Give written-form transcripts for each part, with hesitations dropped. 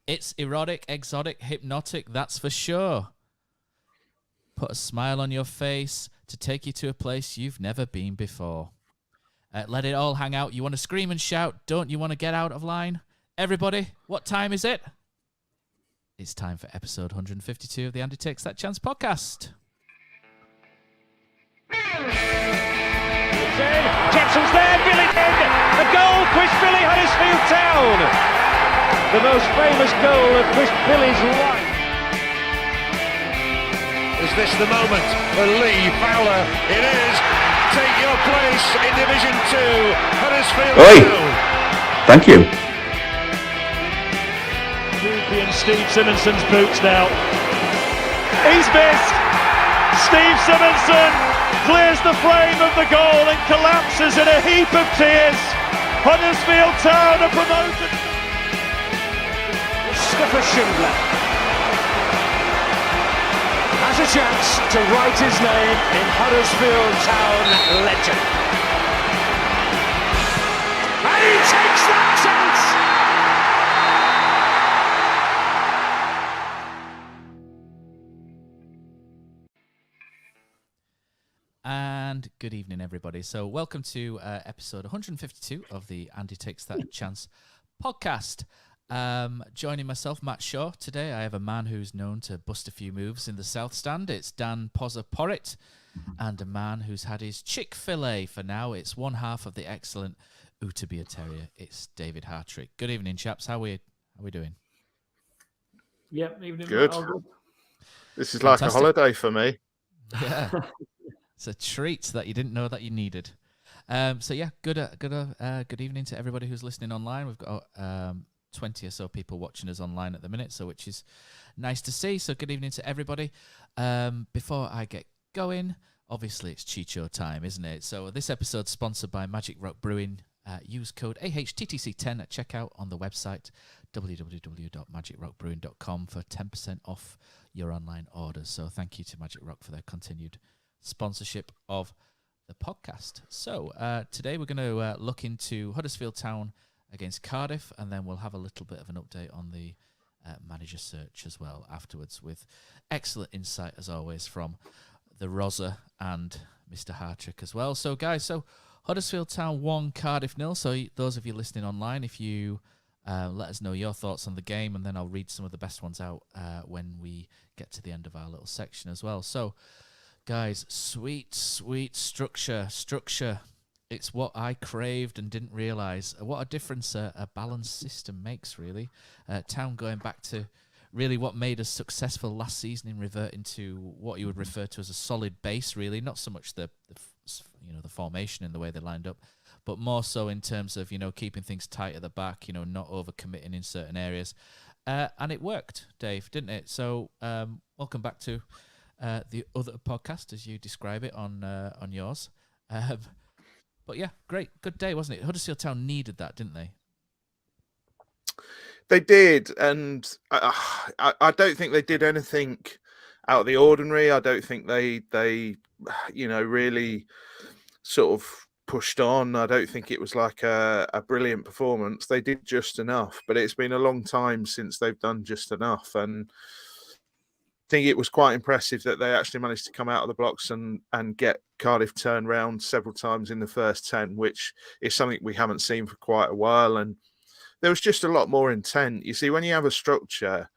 It's erotic, exotic, hypnotic, that's for sure. Put a smile on your face to take you to a place you've never been before. Let it all hang out. You want to scream and shout, don't you want to get out of line? Everybody, what time is it? It's time for episode 152 of the Andy Takes That Chance podcast. Jackson's there, Billy in, a goal, Chris Billy, Huddersfield Town. The most famous goal of Chris Billy's life. Is this the moment for Lee Fowler? It is. Take your place in Division 2, Huddersfield Town. Thank you. Champion Steve Simonson's boots now. He's missed. Steve Simonson clears the frame of the goal and collapses in a heap of tears. Huddersfield Town are promoted. Mustafa Schindler has a chance to write his name in Huddersfield Town legend. And he takes that chance! And good evening, everybody. So welcome to episode 152 of the Andy Takes That Chance podcast. Joining myself, Matt Shaw. Today I have a man who's known to bust a few moves in the South Stand. It's Dan Pozza-Porritt. And a man who's had his Chick-fil-A for now. It's one half of the excellent Ootabia Terrier. It's David Hartrick. Good evening, chaps. How are we doing? Yep, evening. Good. This is like a holiday for me. Yeah. It's a treat that you didn't know that you needed. So yeah, good evening to everybody who's listening online. We've got 20 or so people watching us online at the minute, so which is nice to see. So good evening to everybody. Before I get going, obviously it's Chicho time, isn't it? So this episode's sponsored by Magic Rock Brewing. Use code AHTTC10 at checkout on the website www.magicrockbrewing.com for 10% off your online orders. So thank you to Magic Rock for their continued sponsorship of the podcast. So today we're going to look into Huddersfield Town against Cardiff, and then we'll have a little bit of an update on the manager search as well afterwards, with excellent insight as always from the Rosa and Mr. Hartrick as well. So guys, Huddersfield Town 1, Cardiff 0. So those of you listening online, if you let us know your thoughts on the game, and then I'll read some of the best ones out when we get to the end of our little section as well. So guys, sweet structure. It's what I craved and didn't realise. What a difference a balanced system makes, really. Town going back to really what made us successful last season in reverting to what you would refer to as a solid base, really. Not so much the formation and the way they lined up, but more so in terms of, keeping things tight at the back, not overcommitting in certain areas. And it worked, Dave, didn't it? So welcome back to the other podcast, as you describe it on yours. But yeah, great. Good day, wasn't it? Huddersfield Town needed that, didn't they? They did, and I don't think they did anything out of the ordinary. I don't think they really sort of pushed on. I don't think it was like a brilliant performance. They did just enough, but it's been a long time since they've done just enough, and I think it was quite impressive that they actually managed to come out of the blocks and get Cardiff turned round several times in the first 10, which is something we haven't seen for quite a while. And there was just a lot more intent. You see, when you have a structure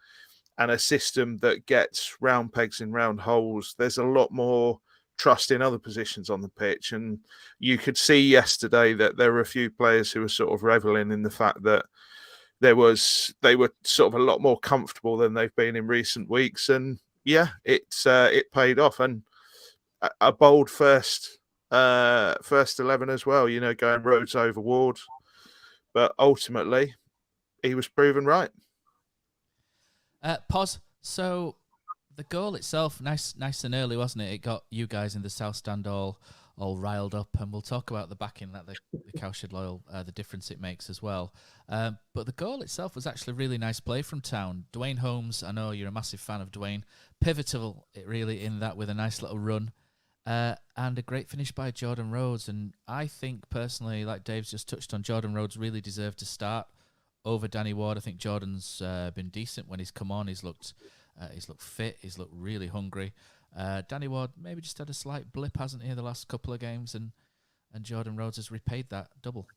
and a system that gets round pegs in round holes, there's a lot more trust in other positions on the pitch. And you could see yesterday that there were a few players who were sort of reveling in the fact that they were sort of a lot more comfortable than they've been in recent weeks, and yeah, it paid off, and a bold first 11 as well. Going Rhodes over Ward, but ultimately he was proven right. Pause. So the goal itself, nice and early, wasn't it? It got you guys in the South Stand all riled up, and we'll talk about the backing that the Cowshed Loyal, the difference it makes as well. But the goal itself was actually a really nice play from Town. Dwayne Holmes, I know you're a massive fan of Dwayne, pivotal really in that with a nice little run, and a great finish by Jordan Rhodes. And I think personally, like Dave's just touched on, Jordan Rhodes really deserved to start over Danny Ward. I think Jordan's been decent when he's come on. He's looked fit. He's looked really hungry. Danny Ward maybe just had a slight blip, hasn't he, the last couple of games, and Jordan Rhodes has repaid that double.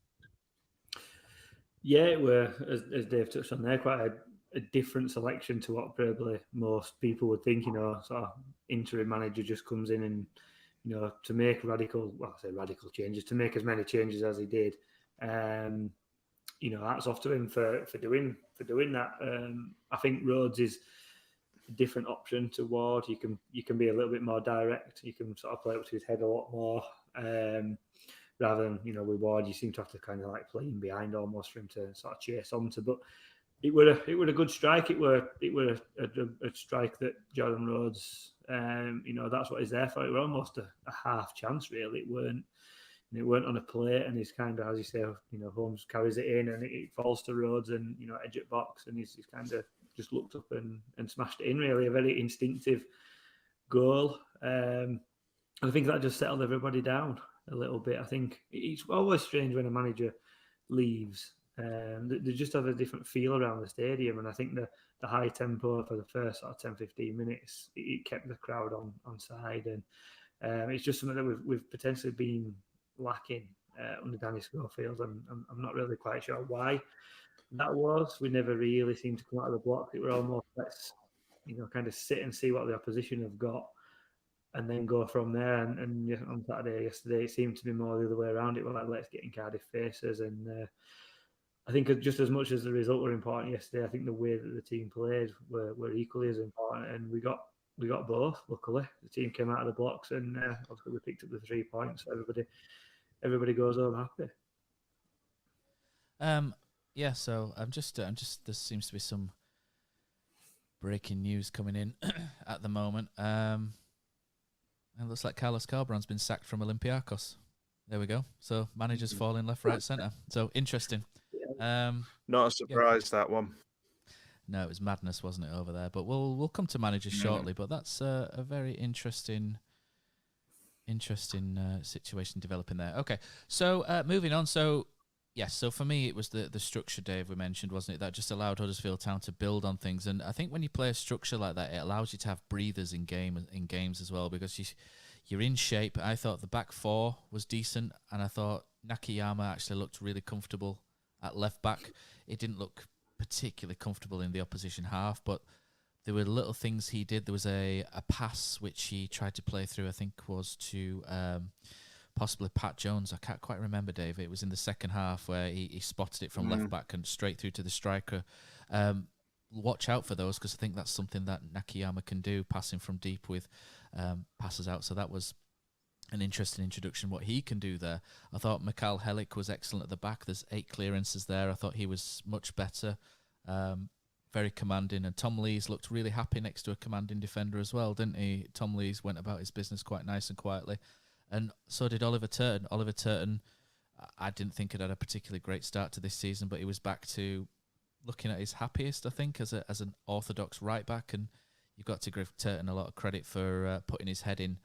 Yeah, it were, as Dave touched on there, quite a different selection to what probably most people would think. Sort of interim manager just comes in and, to make radical changes, to make as many changes as he did. Hats off to him for doing that. I think Rhodes is a different option to Ward. You can be a little bit more direct. You can sort of play up to his head a lot more. Rather than, with Ward, you seem to have to kind of like play him behind almost for him to sort of chase onto. But it were a good strike. It were a strike that Jordan Rhodes, that's what he's there for. It were almost a half chance really. It weren't on a plate, and he's kind of, as you say, Holmes carries it in and it falls to Rhodes and edge at box, and he's kind of just looked up and smashed it in. Really, a very instinctive goal. And I think that just settled everybody down a little bit. I think it's always strange when a manager leaves. They just have a different feel around the stadium, and I think the high tempo for the first sort of 10-15 minutes, it kept the crowd on side, and it's just something that we've potentially been lacking under Danny Schofield. I'm not really quite sure why that was. We never really seemed to come out of the block. It were almost let's kind of sit and see what the opposition have got, and then go from there. And on Saturday, yesterday, it seemed to be more the other way around. It was like, let's get in Cardiff faces. And I think just as much as the result were important yesterday, I think the way that the team played were equally as important. And we got both, luckily. The team came out of the blocks, and obviously we picked up the 3 points. So everybody goes home happy. Yeah, so I'm just there seems to be some breaking news coming in at the moment. It looks like Carlos Cabran's been sacked from Olympiacos. There we go. So managers falling left, right, centre. So interesting. Not a surprise, that one. No, it was madness, wasn't it, over there? But we'll come to managers shortly. But that's a very interesting situation developing there. Okay, so moving on. So yes, so for me it was the structure, Dave, we mentioned, wasn't it? That just allowed Huddersfield Town to build on things. And I think when you play a structure like that, it allows you to have breathers in games as well, because you're in shape. I thought the back four was decent, and I thought Nakayama actually looked really comfortable at left back. It didn't look particularly comfortable in the opposition half, but there were little things he did. There was a pass which he tried to play through, I think was to possibly Pat Jones. I can't quite remember, Dave. It was in the second half where he spotted it from left back and straight through to the striker. Watch out for those, because I think that's something that Nakayama can do, passing from deep with passes out. So that was an interesting introduction, what he can do there. I thought Mikhail Helik was excellent at the back. There's 8 clearances there. I thought he was much better. Very commanding. And Tom Lees looked really happy next to a commanding defender as well, didn't he? Tom Lees went about his business quite nice and quietly. And so did Oliver Turton. Oliver Turton, I didn't think had a particularly great start to this season, but he was back to looking at his happiest, I think, as an orthodox right back. And you've got to give Turton a lot of credit for putting his head in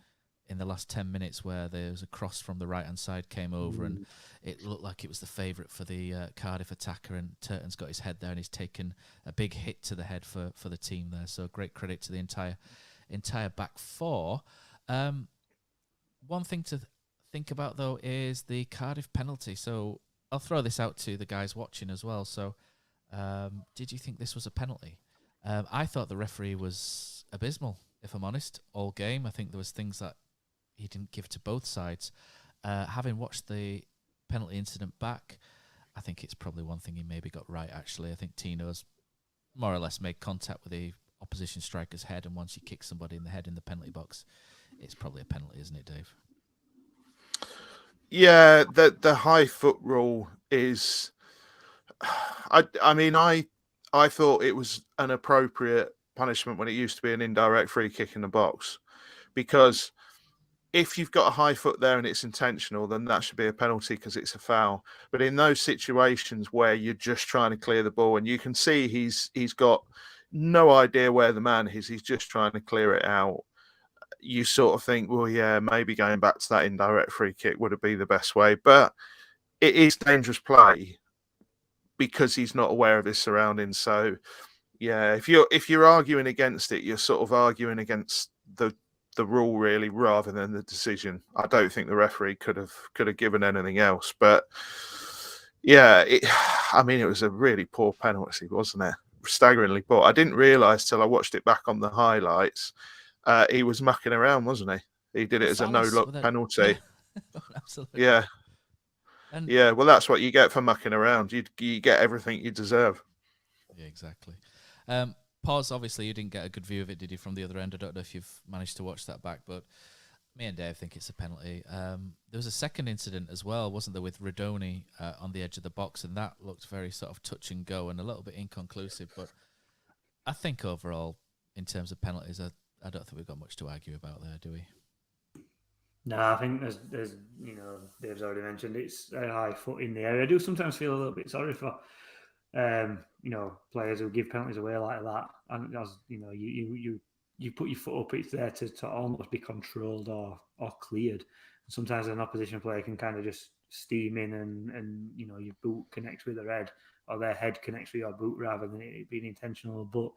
the last 10 minutes, where there was a cross from the right-hand side came over, and it looked like it was the favourite for the Cardiff attacker, and Turton's got his head there, and he's taken a big hit to the head for the team there. So great credit to the entire back four. One thing to think about, though, is the Cardiff penalty. So I'll throw this out to the guys watching as well. So did you think this was a penalty? I thought the referee was abysmal, if I'm honest, all game. I think there was things that he didn't give to both sides. Having watched the penalty incident back, I think it's probably one thing he maybe got right, actually. I think Tino's more or less made contact with the opposition striker's head, and once you kick somebody in the head in the penalty box, it's probably a penalty, isn't it, Dave? Yeah, the high foot rule is... I mean, I thought it was an appropriate punishment when it used to be an indirect free kick in the box, because if you've got a high foot there and it's intentional, then that should be a penalty because it's a foul. But in those situations where you're just trying to clear the ball, and you can see he's got no idea where the man is, he's just trying to clear it out, you sort of think, well, yeah, maybe going back to that indirect free kick would have been the best way. But it is dangerous play. because he's not aware of his surroundings. So yeah, if you're arguing against it, you're sort of arguing against the rule really, rather than the decision. I don't think the referee could have given anything else. But yeah, it was a really poor penalty, wasn't it? Staggeringly poor. I didn't realise till I watched it back on the highlights. He was mucking around, wasn't he? He did it as a no-look penalty. Yeah. Absolutely. Yeah. And yeah, well, that's what you get for mucking around. You get everything you deserve. Yeah, exactly. Pause, obviously, you didn't get a good view of it, did you, from the other end? I don't know if you've managed to watch that back, but me and Dave think it's a penalty. There was a second incident as well, wasn't there, with Radoni on the edge of the box, and that looked very sort of touch and go and a little bit inconclusive. But I think overall, in terms of penalties, I don't think we've got much to argue about there, do we? No, I think there's Dave's already mentioned it's a high foot in the area. I do sometimes feel a little bit sorry for players who give penalties away like that, and as you put your foot up, it's there to almost be controlled or cleared. And sometimes an opposition player can kind of just steam in and your boot connects with their head, or their head connects with your boot rather than it being intentional. But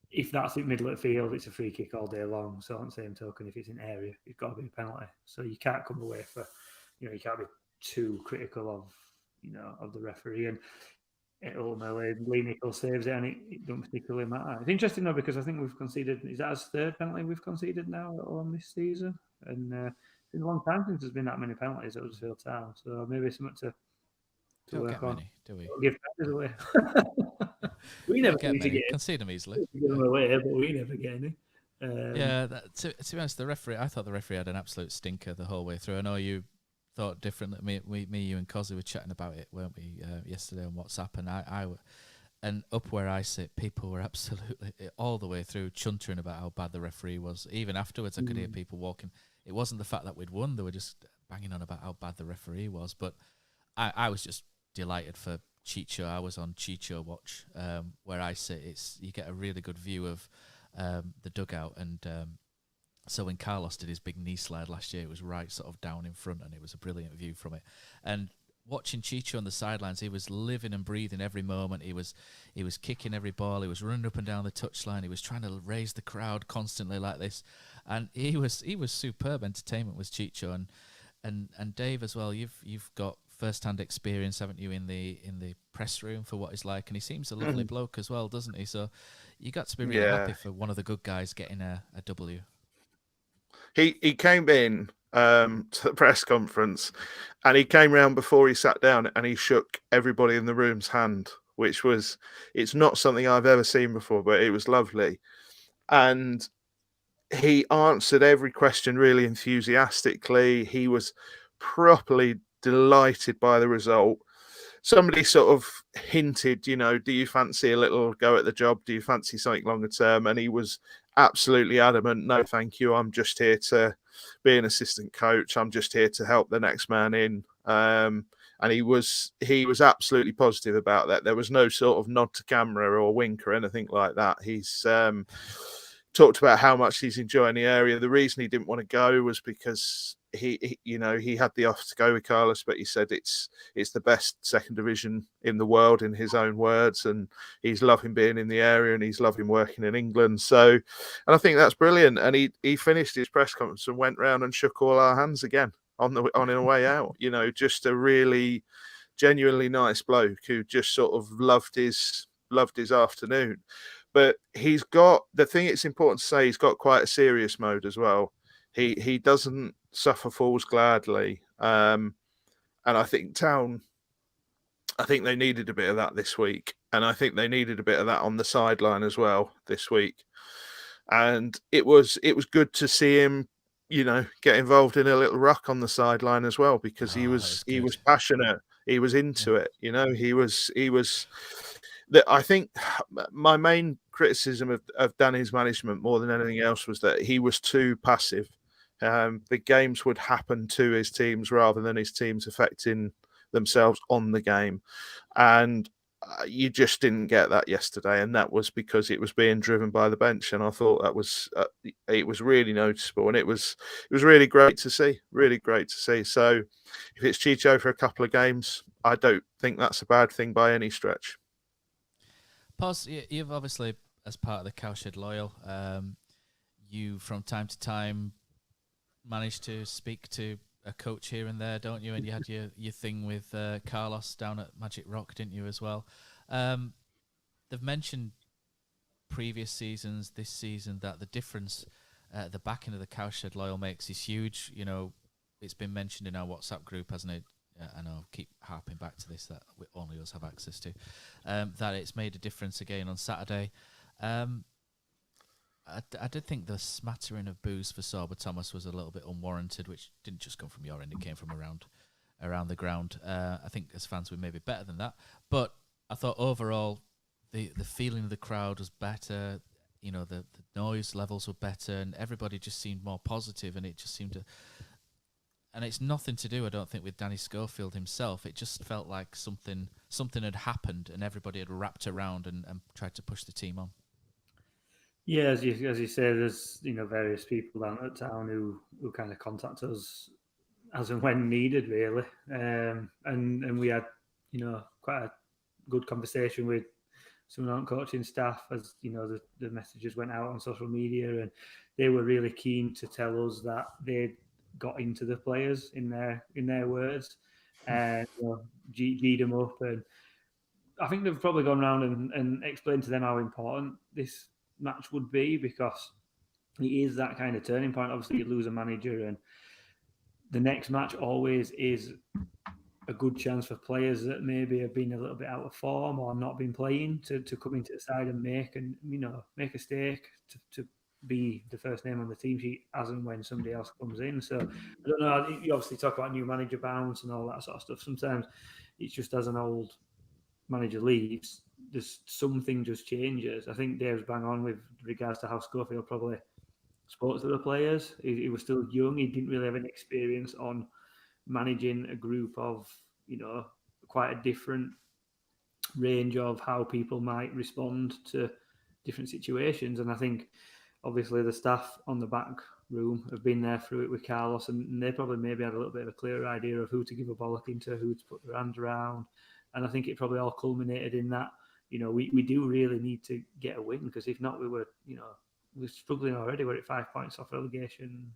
if that's in middle of the field, it's a free kick all day long. So on the same token, if it's in area, it's got to be a penalty. So you can't come away you can't be too critical of the referee. And ultimately, Lee Nichols saves it, and it don't particularly matter. It's interesting though, because I think we've conceded. Is that his third penalty we've conceded now on this season? And it's been a long time since there's been that many penalties at Huddersfield Town. So maybe something to work on. Many, do we? Give penalties away. We never get many. Concede them easily. Give them away, but we never get any. To be honest, I thought the referee had an absolute stinker the whole way through. I know you thought differently. Me, you, and Cozzy were chatting about it, weren't we, yesterday on WhatsApp? And and up where I sit, people were absolutely all the way through chuntering about how bad the referee was. Even afterwards, I could hear people walking. It wasn't the fact that we'd won; they were just banging on about how bad the referee was. But I was just delighted for Chicho. I was on Chicho watch, where I sit. You get a really good view of the dugout, and so when Carlos did his big knee slide last year, it was right sort of down in front, and it was a brilliant view from it. And watching Chicho on the sidelines, he was living and breathing every moment. He was kicking every ball. He was running up and down the touchline. He was trying to raise the crowd constantly like this, and he was superb entertainment was Chicho. And Dave as well. You've got first-hand experience, haven't you, in the press room for what he's like, and he seems a lovely bloke as well, doesn't he? So you got to be really happy for one of the good guys getting a W. He came in to the press conference, and he came round before he sat down, and he shook everybody in the room's hand, it's not something I've ever seen before, but it was lovely. And he answered every question really enthusiastically. He was properly delighted by the result. Somebody sort of hinted, do you fancy a little go at the job? Do you fancy something longer term? And he was absolutely adamant, no, thank you. I'm just here to be an assistant coach. I'm just here to help the next man in. And he was absolutely positive about that. There was no sort of nod to camera or wink or anything like that. He's talked about how much he's enjoying the area. The reason he didn't want to go was because he had the offer to go with Carlos, but he said it's the best second division in the world, in his own words, and he's loving being in the area and he's loving working in England. So, and I think that's brilliant. And he finished his press conference and went round and shook all our hands again on the way out. Just a really genuinely nice bloke who just sort of loved his afternoon. But he's got, the thing it's important to say, he's got quite a serious mode as well. He doesn't suffer fools gladly. And I think Town, they needed a bit of that this week. And I think they needed a bit of that on the sideline as well this week. And it was good to see him, get involved in a little ruck on the sideline as well, because he was passionate. He was into it. He was I think my main criticism of Danny's management more than anything else was that he was too passive. The games would happen to his teams rather than his teams affecting themselves on the game. And You just didn't get that yesterday, and that was because it was being driven by the bench. And I thought that was it was really noticeable, and it was really great to see. Really great to see. So, if it's Chicho for a couple of games, I don't think that's a bad thing by any stretch. Pos, you've obviously, as part of the Cowshed Loyal, you from time to time manage to speak to a coach here and there, don't you? And you had your thing with Carlos down at Magic Rock, didn't you, as well? They've mentioned previous seasons, this season, that the difference the backing of the Cowshed Loyal makes is huge. You know, it's been mentioned in our WhatsApp group, hasn't it? And I'll keep harping back to this, that only us have access to, that it's made a difference again on Saturday. I did think the smattering of boos for Sorba Thomas was a little bit unwarranted, which didn't just come from your end; it came from around the ground. I think as fans we may be better than that, but I thought overall the feeling of the crowd was better. You know, the noise levels were better, and everybody just seemed more positive, and it just seemed to. And it's nothing to do, I don't think, with Danny Schofield himself. It just felt like something had happened, and everybody had wrapped around and tried to push the team on. Yeah, as you say, there's various people down at town who kind of contact us as and when needed, really, and we had quite a good conversation with some non-coaching staff as the messages went out on social media, and they were really keen to tell us that they'd got into the players in their words, and G'd them up, and I think they've probably gone around and explained to them how important this match would be, because it is that kind of turning point. Obviously, you lose a manager, and the next match always is a good chance for players that maybe have been a little bit out of form or not been playing to come into the side and make a stake to be the first name on the team sheet as and when somebody else comes in. So I don't know. You obviously talk about new manager bounce and all that sort of stuff. Sometimes it's just as an old manager leaves, there's something just changes. I think Dave's bang on with regards to how Schofield probably spoke to the players. He was still young. He didn't really have any experience on managing a group of, quite a different range of how people might respond to different situations. And I think, obviously, the staff on the back room have been there through it with Carlos, and they probably maybe had a little bit of a clearer idea of who to give a bollock into, who to put their hand around. And I think it probably all culminated in that, we do really need to get a win, because if not, we're struggling already. We're at 5 points off relegation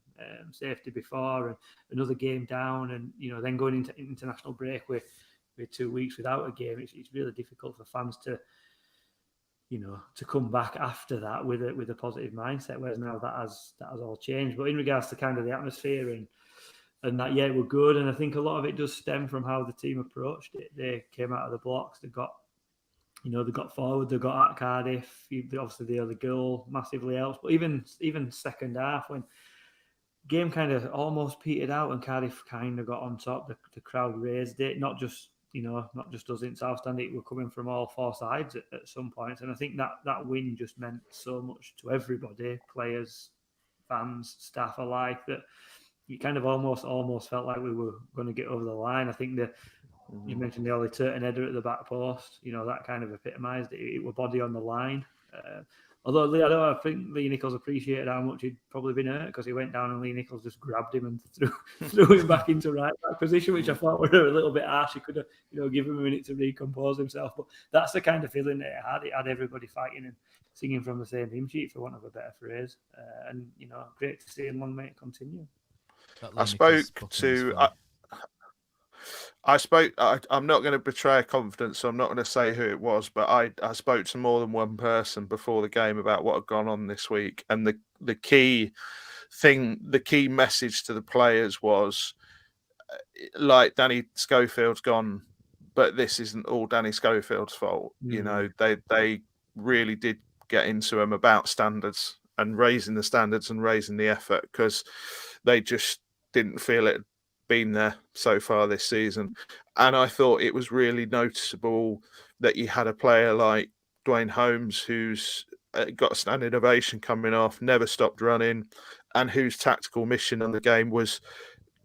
safety before, and another game down, and then going into international break with 2 weeks without a game. It's really difficult for fans to come back after that with a positive mindset. Whereas now that has all changed. But in regards to kind of the atmosphere and that, yeah, we're good. And I think a lot of it does stem from how the team approached it. They came out of the blocks. They got forward. They got at Cardiff. Obviously, the other goal massively helps. But even second half, when game kind of almost petered out and Cardiff kind of got on top, the crowd raised it. Not just us in South Stand. It were coming from all four sides at some points. And I think that win just meant so much to everybody, players, fans, staff alike, that you kind of almost felt like we were going to get over the line. I think you mentioned the Ollie Turton header at the back post. That kind of epitomised it. It was body on the line. Although I think Lee Nichols appreciated how much he'd probably been hurt, because he went down and Lee Nichols just grabbed him and threw him back into right back position, which I thought were a little bit harsh. He could have given him a minute to recompose himself. But that's the kind of feeling that it had. It had everybody fighting and singing from the same hymn sheet, for want of a better phrase. And great to see, and long may it continue. I'm not going to betray confidence, so I'm not going to say who it was, but I spoke to more than one person before the game about what had gone on this week. And the key message to the players was, like, Danny Schofield's gone, but this isn't all Danny Schofield's fault. Mm-hmm. They really did get into him about standards and raising the standards and raising the effort, because they just didn't feel it been there so far this season. And I thought it was really noticeable that you had a player like Dwayne Holmes, who's got a standing ovation coming off, never stopped running, and whose tactical mission on the game was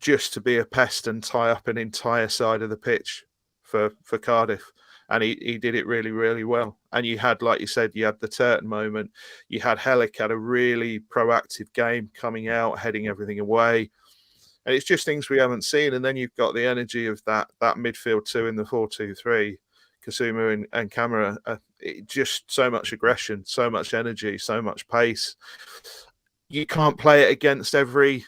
just to be a pest and tie up an entire side of the pitch for Cardiff. And he did it really, really well. And you had, like you said, you had the Turton moment. You had Hellick had a really proactive game coming out, heading everything away. And it's just things we haven't seen. And then you've got the energy of that midfield two in the 4-2-3, Kasuma and Camera. Just so much aggression, so much energy, so much pace. You can't play it against everybody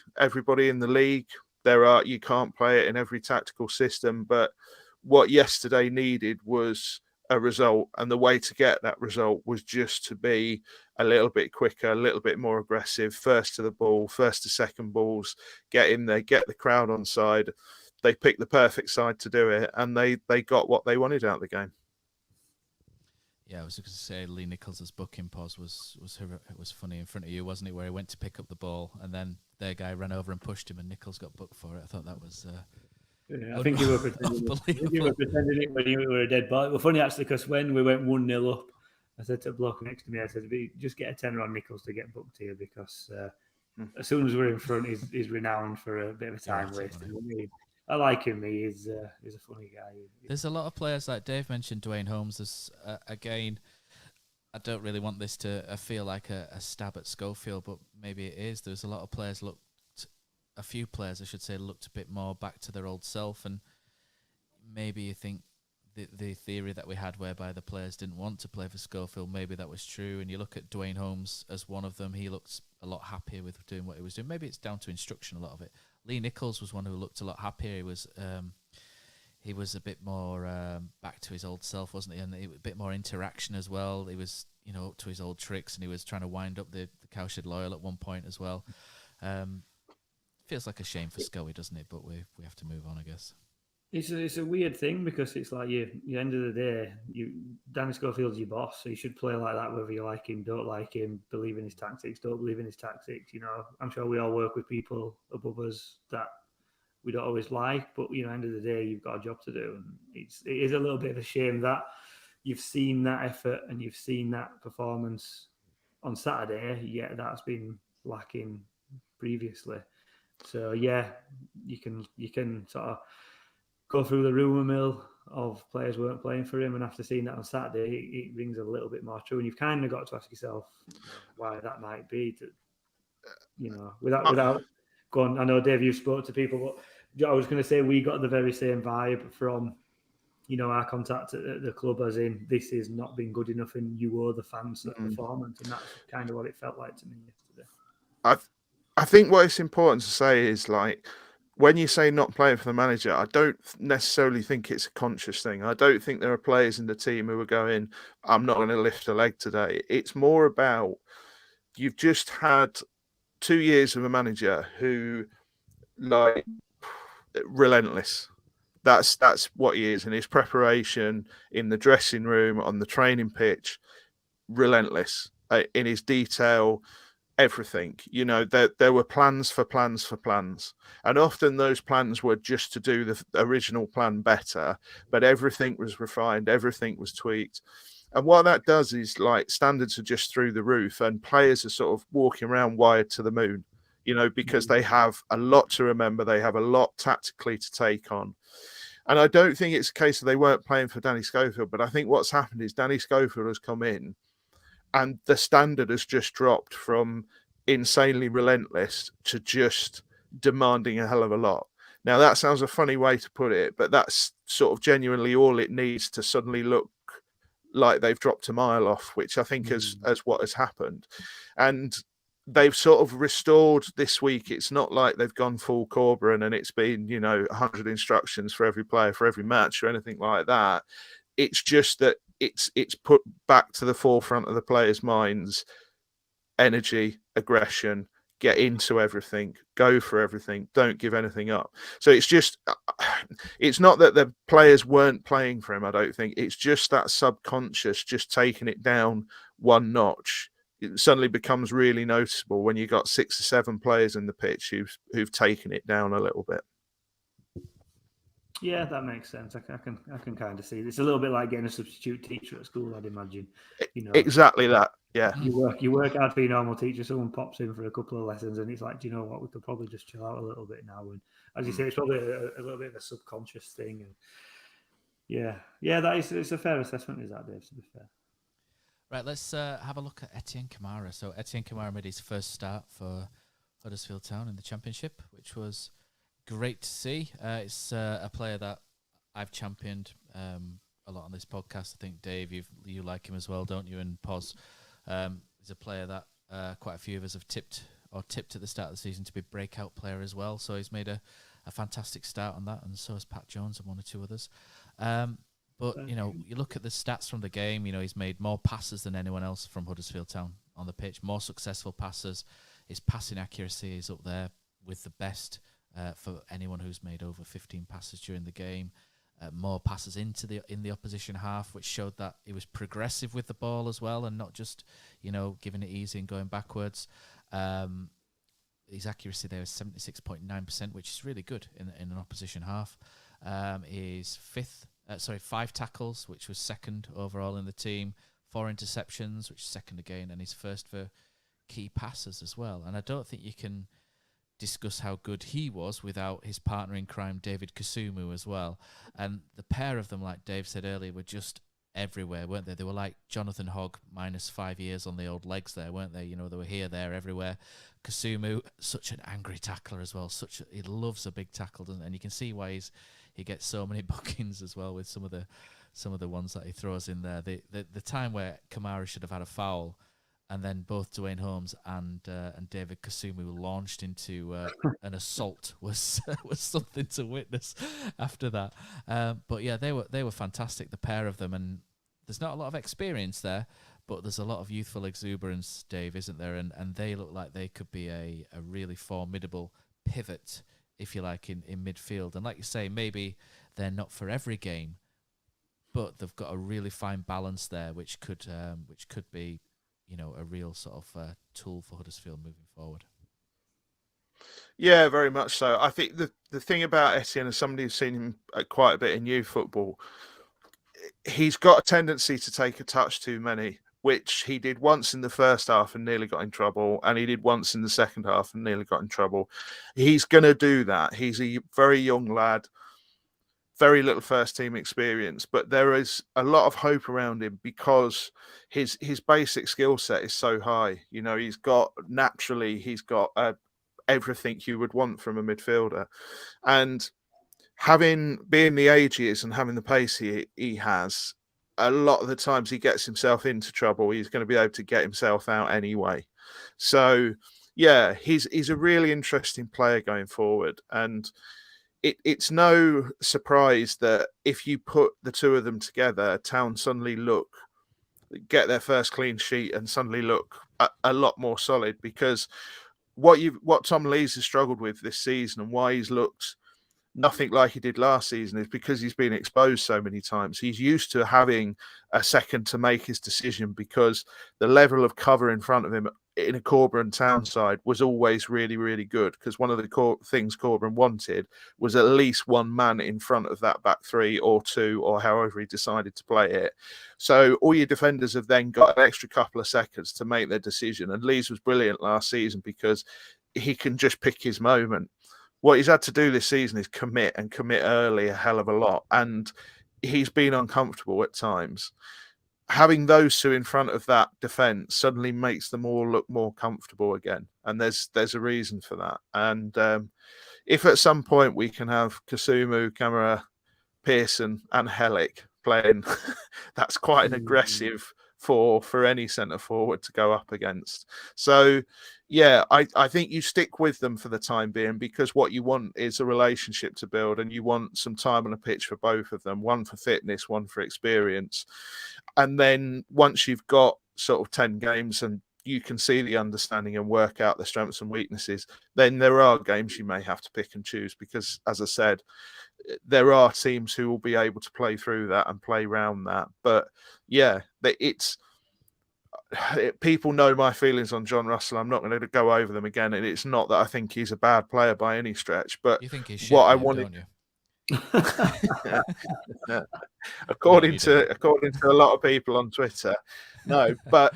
in the league. You can't play it in every tactical system, but what yesterday needed was a result, and the way to get that result was just to be a little bit quicker, a little bit more aggressive, first to the ball, first to second balls, get in there, get the crowd on side. They picked the perfect side to do it, and they got what they wanted out of the game. Yeah, I was going to say Lee Nichols' booking pause was funny in front of you, wasn't it? Where he went to pick up the ball and then their guy ran over and pushed him, and Nichols got booked for it. I thought that was. I think you were pretending. It when you were a dead ball. It was funny actually because when we went 1-0 up, I said to a bloke next to me, I said, "Just get a tenner on Nichols to get booked here because as soon as we're in front, he's renowned for a bit of a time waste." I like him. He's a funny guy. There's a lot of players like Dave mentioned. Dwayne Holmes. There's again. I don't really want this to feel like a stab at Schofield, but maybe it is. There's a lot of players a few players, I should say, looked a bit more back to their old self, and maybe you think the theory that we had whereby the players didn't want to play for Schofield, maybe that was true. And you look at Dwayne Holmes as one of them, he looked a lot happier with doing what he was doing. Maybe it's down to instruction, a lot of it. Lee Nichols was one who looked a lot happier. He was a bit more back to his old self, wasn't he? And a bit more interaction as well. He was, up to his old tricks, and he was trying to wind up the Cowshed Loyal at one point as well. Feels like a shame for Scully, doesn't it? But we have to move on, I guess. It's a weird thing because it's like you end of the day, Danny Schofield's your boss, so you should play like that whether you like him, don't like him, believe in his tactics, don't believe in his tactics. I'm sure we all work with people above us that we don't always like, but end of the day, you've got a job to do, and it is a little bit of a shame that you've seen that effort and you've seen that performance on Saturday, yet that's been lacking previously. So yeah, you can sort of go through the rumour mill of players weren't playing for him, and after seeing that on Saturday, it rings a little bit more true. And you've kind of got to ask yourself why that might be. Without going, I know Dave, you spoke to people, but I was going to say we got the very same vibe from our contact at the club, as in this has not been good enough, and you owe the fans that performance, and that's kind of what it felt like to me yesterday. I think what it's important to say is, like, when you say not playing for the manager, I don't necessarily think it's a conscious thing. I don't think there are players in the team who are going, I'm not going to lift a leg today. It's more about you've just had 2 years of a manager who, like, relentless. That's what he is. And his preparation in the dressing room, on the training pitch, relentless in his detail. Everything, there were plans for plans, and often those plans were just to do the original plan better, but everything was refined, everything was tweaked. And what that does is, like, standards are just through the roof, and players are sort of walking around wired to the moon, because they have a lot to remember, they have a lot tactically to take on. And I don't think it's a case that they weren't playing for Danny Schofield, but I think what's happened is Danny Schofield has come in, and the standard has just dropped from insanely relentless to just demanding a hell of a lot. Now, that sounds a funny way to put it, but that's sort of genuinely all it needs to suddenly look like they've dropped a mile off, which I think is what has happened. And they've sort of restored this week. It's not like they've gone full Corcoran and it's been, 100 instructions for every player for every match or anything like that. It's just that it's put back to the forefront of the players' minds, energy, aggression, get into everything, go for everything, don't give anything up. So it's not that the players weren't playing for him, I don't think. It's just that subconscious, just taking it down one notch. It suddenly becomes really noticeable when you've got 6 or 7 players in the pitch who've taken it down a little bit. Yeah, that makes sense. I can kind of see it. It's a little bit like getting a substitute teacher at school, I'd imagine. Exactly that. Yeah. You work hard for your normal teacher. Someone pops in for a couple of lessons, and it's like, do you know what? We could probably just chill out a little bit now. And as you say, it's probably a little bit of a subconscious thing. And Yeah, it's a fair assessment, is that, Dave? To be fair. Right, let's have a look at Etienne Kamara. So Etienne Kamara made his first start for Huddersfield Town in the Championship, which was great to see. It's a player that I've championed a lot on this podcast. I think, Dave, you like him as well, don't you? And Poz, he's a player that quite a few of us have tipped at the start of the season to be breakout player as well. So he's made a fantastic start on that, and so has Pat Jones and one or two others. But, you look at the stats from the game, he's made more passes than anyone else from Huddersfield Town on the pitch, more successful passes. His passing accuracy is up there with the best for anyone who's made over 15 passes during the game. More passes in the opposition half, which showed that he was progressive with the ball as well, and not just, giving it easy and going backwards. His accuracy there is 76.9%, which is really good in an opposition half. His 5 tackles, which was second overall in the team, 4 interceptions, which is second again, and his first for key passes as well. And I don't think you can discuss how good he was without his partner in crime, David Kasumu, as well. And the pair of them, like Dave said earlier, were just everywhere, weren't they? They were like Jonathan Hogg minus 5 years on the old legs there, weren't they? They were here, there, everywhere. Kasumu, such an angry tackler as well. He loves a big tackle, doesn't he? And you can see why he gets so many bookings as well with some of the ones that he throws in there. The time where Kamara should have had a foul, and then both Dwayne Holmes and David Kasumu launched into an assault was something to witness after that. But yeah, they were fantastic, the pair of them, and there's not a lot of experience there, but there's a lot of youthful exuberance, Dave, isn't there? And they look like they could be a really formidable pivot, if you like, in midfield. And like you say, maybe they're not for every game, but they've got a really fine balance there, which could be, a real sort of tool for Huddersfield moving forward. Yeah, very much so. I think the thing about Etienne, as somebody who's seen him quite a bit in youth football, he's got a tendency to take a touch too many, which he did once in the first half and nearly got in trouble, and he did once in the second half and nearly got in trouble. He's going to do that. He's a very young lad, very little first team experience, but there is a lot of hope around him because his basic skill set is so high. He's got everything you would want from a midfielder, and being the age he is and having the pace he has, a lot of the times he gets himself into trouble. He's going to be able to get himself out anyway. So yeah, he's a really interesting player going forward, and it's no surprise that if you put the two of them together, Town suddenly get their first clean sheet and suddenly look a lot more solid, because what Tom Lees has struggled with this season and why he's looked nothing like he did last season is because he's been exposed so many times. He's used to having a second to make his decision because the level of cover in front of him in a Corberán Town side was always really, really good, because one of the things Corberán wanted was at least one man in front of that back three or two, or however he decided to play it. So all your defenders have then got an extra couple of seconds to make their decision. And Lees was brilliant last season because he can just pick his moment. What he's had to do this season is commit early a hell of a lot. And he's been uncomfortable at times. Having those two in front of that defence suddenly makes them all look more comfortable again. And there's a reason for that. And if at some point we can have Kasumu, Kamara, Pearson and Hellick playing, that's quite an aggressive for any centre forward to go up against. So yeah, I think you stick with them for the time being, because what you want is a relationship to build, and you want some time on a pitch for both of them, one for fitness, one for experience. And then once you've got sort of 10 games and you can see the understanding and work out the strengths and weaknesses, then there are games you may have to pick and choose, because as I said, there are teams who will be able to play through that and play around that. But yeah, people know my feelings on John Russell. I'm not going to go over them again. And it's not that I think he's a bad player by any stretch, but you think he's shit, what I Dave, wanted, don't you? according to a lot of people on Twitter, no. But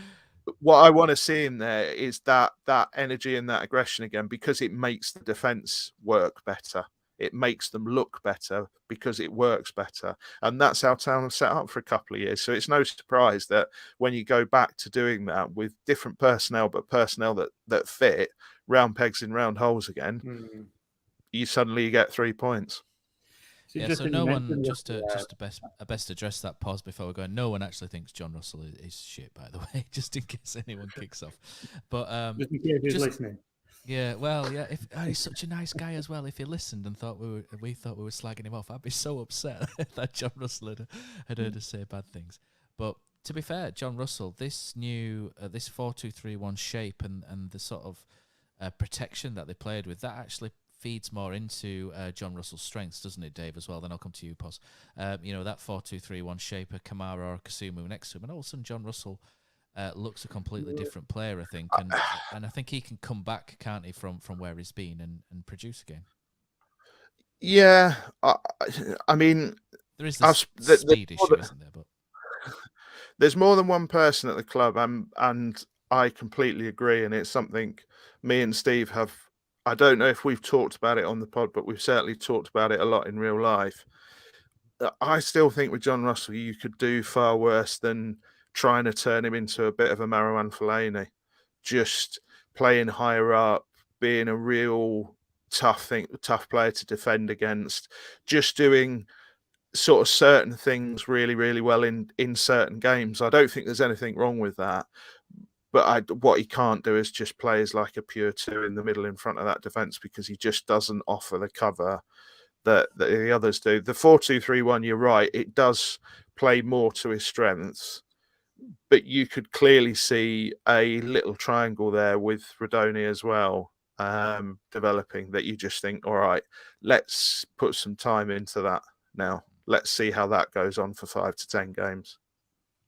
what I want to see in there is that energy and that aggression again, because it makes the defense work better. It makes them look better because it works better. And that's how Town have set up for a couple of years. So it's no surprise that when you go back to doing that with different personnel, but personnel that fit, round pegs in round holes again, you suddenly get 3 points. So no one, just to best address that pause before we go. No one actually thinks John Russell is shit, by the way, just in case anyone kicks off. But just in case he's listening. Yeah, well, yeah. He's such a nice guy as well. If he listened and thought we thought we were slagging him off, I'd be so upset that John Russell had heard us say bad things. But to be fair, John Russell, this new this 4-2-3-1 shape and the sort of protection that they played with, that actually feeds more into John Russell's strengths, doesn't it, Dave, as well? Then I'll come to you, Pos. That 4-2-3-1 shape, a Kamara or a Kasumu next to him, and all of a sudden John Russell looks a completely different player, I think, and I think he can come back, can't he, from where he's been and produce again. Yeah, I mean, there is this speed issue, isn't there? But there's more than one person at the club, and I completely agree, and it's something me and Steve have. I don't know if we've talked about it on the pod, but we've certainly talked about it a lot in real life. I still think with John Russell, you could do far worse than trying to turn him into a bit of a Marouane Fellaini. Just playing higher up, being a real tough player to defend against, just doing sort of certain things really, really well in certain games. I don't think there's anything wrong with that. But what he can't do is just play as like a pure 2 in the middle in front of that defence, because he just doesn't offer the cover that the others do. The 4-2-3-1, you're right, it does play more to his strengths, but you could clearly see a little triangle there with Rodoni as well, developing, that you just think, all right, let's put some time into that now. Let's see how that goes on for 5 to 10 games.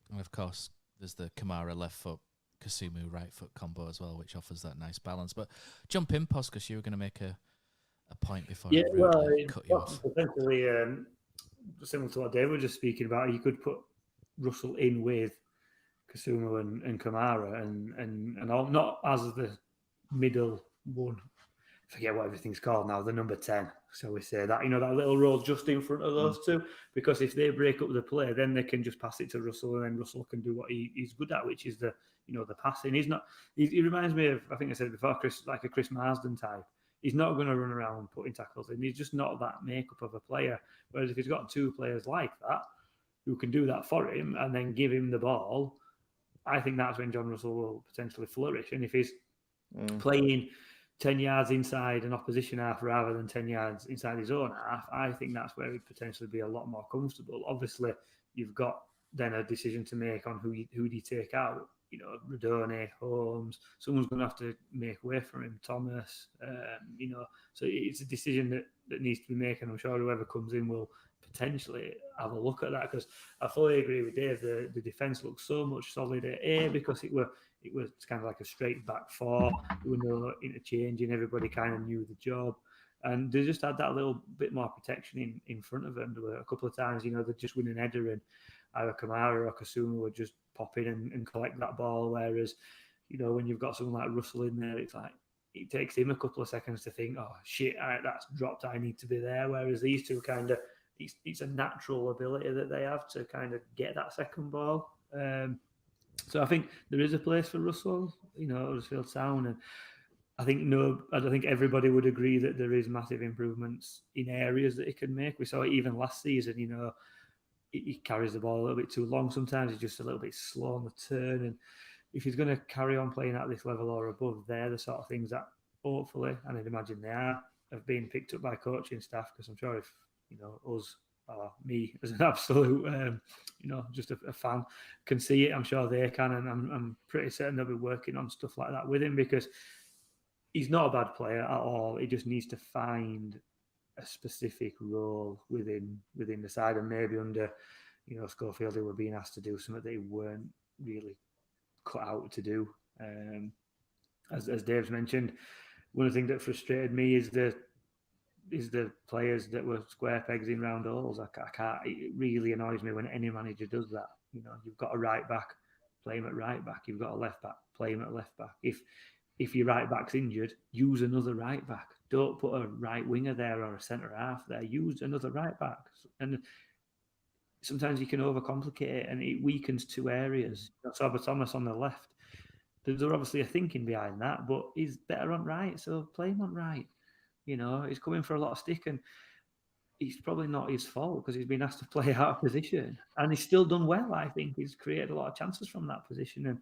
And of course, there's the Kamara left foot, Kasumu right foot combo as well, which offers that nice balance. But jump in, Pos, because you were going to make a point before I cut you off. Essentially, similar to what David was just speaking about, you could put Russell in with Kasumu and Kamara and all, not as the middle one. I forget what everything's called now, the number 10. So we say that, that little role just in front of those two, because if they break up the play, then they can just pass it to Russell, and then Russell can do what he's good at, which is the passing. He reminds me of, I think I said before, like a Chris Marsden type. He's not going to run around putting tackles in. He's just not that makeup of a player. Whereas if he's got 2 players like that who can do that for him and then give him the ball, I think that's when John Russell will potentially flourish. And if he's playing 10 yards inside an opposition half rather than 10 yards inside his own half, I think that's where he'd potentially be a lot more comfortable. Obviously, you've got then a decision to make on who do you take out. Rodoni, Holmes, someone's going to have to make way for him, Thomas, so it's a decision that needs to be made, and I'm sure whoever comes in will potentially have a look at that, because I fully agree with Dave, the defence looks so much solider, because it was kind of like a straight back 4, there were no interchanging, everybody kind of knew the job, and they just had that little bit more protection in front of them. There were a couple of times, they'd just win an header and either Kamara or Kasumu would just pop in and collect that ball. Whereas, when you've got someone like Russell in there, it's like it takes him a couple of seconds to think, oh shit, that's dropped, I need to be there. Whereas these two kind of, it's a natural ability that they have to kind of get that second ball. So I think there is a place for Russell, Huddersfield Town, and I don't think everybody would agree that there is massive improvements in areas that he can make. We saw it even last season, he carries the ball a little bit too long. Sometimes he's just a little bit slow on the turn. And if he's going to carry on playing at this level or above, they're the sort of things that hopefully, and I'd imagine they have been picked up by coaching staff, because I'm sure if, us or me as an absolute, just a fan can see it, I'm sure they can. And I'm pretty certain they'll be working on stuff like that with him, because he's not a bad player at all. He just needs to find a specific role within the side, and maybe under Schofield, who were being asked to do something they weren't really cut out to do. As Dave's mentioned, one of the things that frustrated me is the players that were square pegs in round holes. I can't. It really annoys me when any manager does that. You've got a right back, play him at right back. You've got a left back, play him at left back. If if your right back's injured, use another right back. Don't put a right winger there or a centre half there. Use another right back. And sometimes you can overcomplicate it, and it weakens two areas. Sorba Thomas on the left. There's obviously a thinking behind that, but he's better on right, so play him on right. He's coming for a lot of stick, and it's probably not his fault because he's been asked to play out of position, and he's still done well. I think he's created a lot of chances from that position, and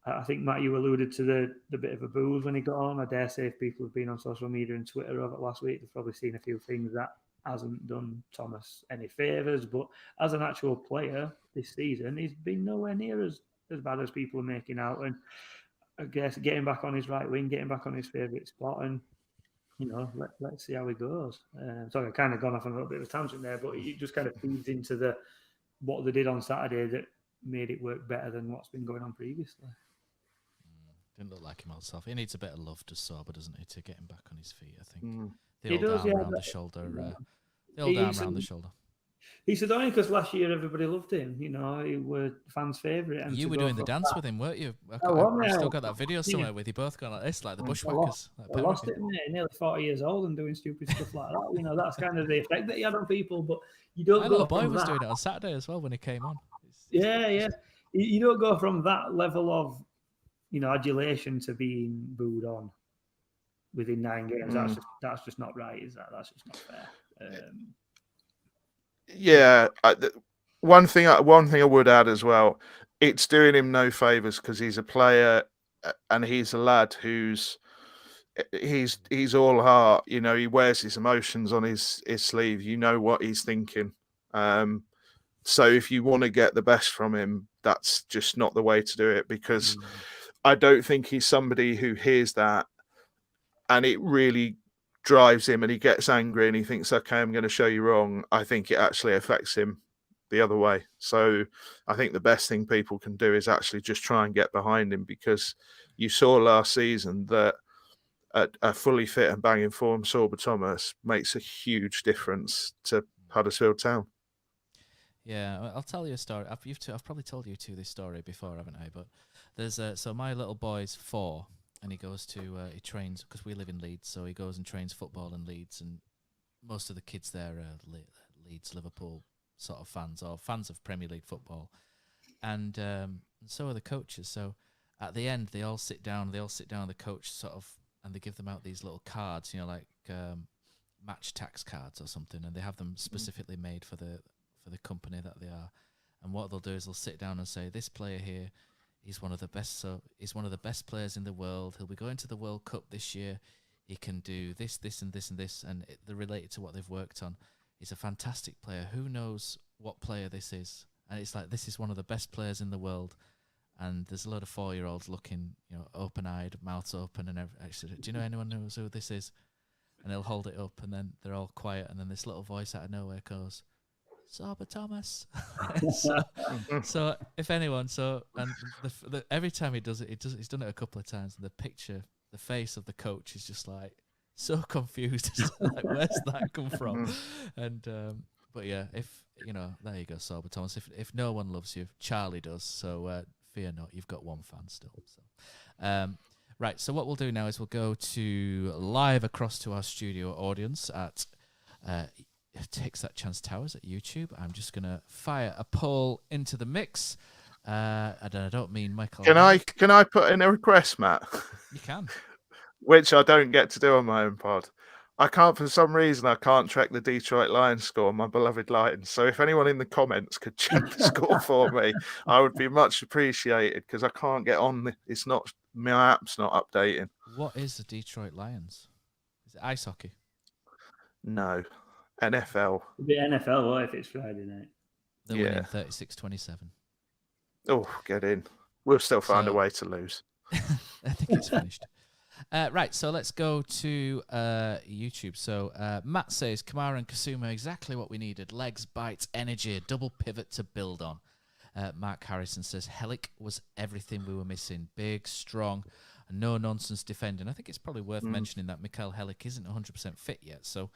I think, Matt, you alluded to the bit of a booze when he got on. I dare say if people have been on social media and Twitter over last week, they've probably seen a few things that hasn't done Thomas any favours. But as an actual player this season, he's been nowhere near as bad as people are making out. And I guess getting back on his right wing, getting back on his favourite spot, and let's see how he goes. Sorry, I've kind of gone off on a little bit of a tangent there, but it just kind of feeds into what they did on Saturday that made it work better than what's been going on previously. Didn't look like him himself. He needs a bit of love to Sorba, doesn't he, to get him back on his feet, I think. The old arm around the shoulder. The old arm around the shoulder. He's annoying because last year everybody loved him. He was fans' favourite. And you were doing the dance with him, weren't you? I still got that video somewhere with you both going like this, like the bushwhackers. I lost it, nearly 40 years old and doing stupid stuff like that. That's kind of the effect that he had on people. But you don't. My little boy was doing it on Saturday as well when he came on. Yeah. You don't go from that level of adulation to being booed on within 9 games. That's just not right, is that? That's just not fair. One thing I would add as well, it's doing him no favours because he's a player and he's a lad he's all heart. He wears his emotions on his sleeve. You know what he's thinking. So if you want to get the best from him, that's just not the way to do it, because I don't think he's somebody who hears that and it really drives him and he gets angry and he thinks, okay, I'm going to show you wrong. I think it actually affects him the other way. So I think the best thing people can do is actually just try and get behind him, because you saw last season that a fully fit and banging form Sorba Thomas makes a huge difference to Huddersfield Town. Yeah, I'll tell you a story. I've probably told you this story before, haven't I? But there's so my little boy's 4, and he goes to he trains because we live in Leeds, so he goes and trains football in Leeds, and most of the kids there are Leeds, Liverpool sort of fans or fans of Premier League football, and so are the coaches. So at the end, they all sit down. The coach sort of, and they give them out these little cards, like match tax cards or something, and they have them specifically made for the company that they are. And what they'll do is they'll sit down and say, this player here, he's one of the best. So he's one of the best players in the world. He'll be going to the World Cup this year. He can do this, this, and this, and this, and they're related to what they've worked on. He's a fantastic player. Who knows what player this is? And it's like, this is one of the best players in the world. And there's a lot of 4-year-olds looking, open-eyed, mouths open, and actually, do you know anyone knows who this is? And they'll hold it up, and then they're all quiet, and then this little voice out of nowhere goes, Sorba Thomas. so if anyone, and every time he does it, he's done it a couple of times, and the face of the coach is just like so confused. Like, where's that come from? And but yeah, if there you go, Sorba Thomas. If no one loves you, Charlie does. So fear not, you've got one fan still. So right. So what we'll do now is we'll go to live across to our studio audience at Takes That Chance Towers at YouTube. I'm just going to fire a poll into the mix. I don't mean Michael. Can I put in a request, Matt? You can. Which I don't get to do on my own pod. For some reason, I can't track the Detroit Lions score on my beloved Lions. So if anyone in the comments could check the score for me, I would be much appreciated, because I can't get on. My app's not updating. What is the Detroit Lions? Is it ice hockey? No. NFL. The NFL, what if it's Friday night? They're winning 36-27. Oh, get in. We'll still find a way to lose. I think it's finished. Right, so let's go to YouTube. So Matt says, Kamara and Kasuma, exactly what we needed. Legs, bites, energy, double pivot to build on. Mark Harrison says, Helic was everything we were missing. Big, strong, and no-nonsense defending. I think it's probably worth mentioning that Mikael Helic isn't 100% fit yet, so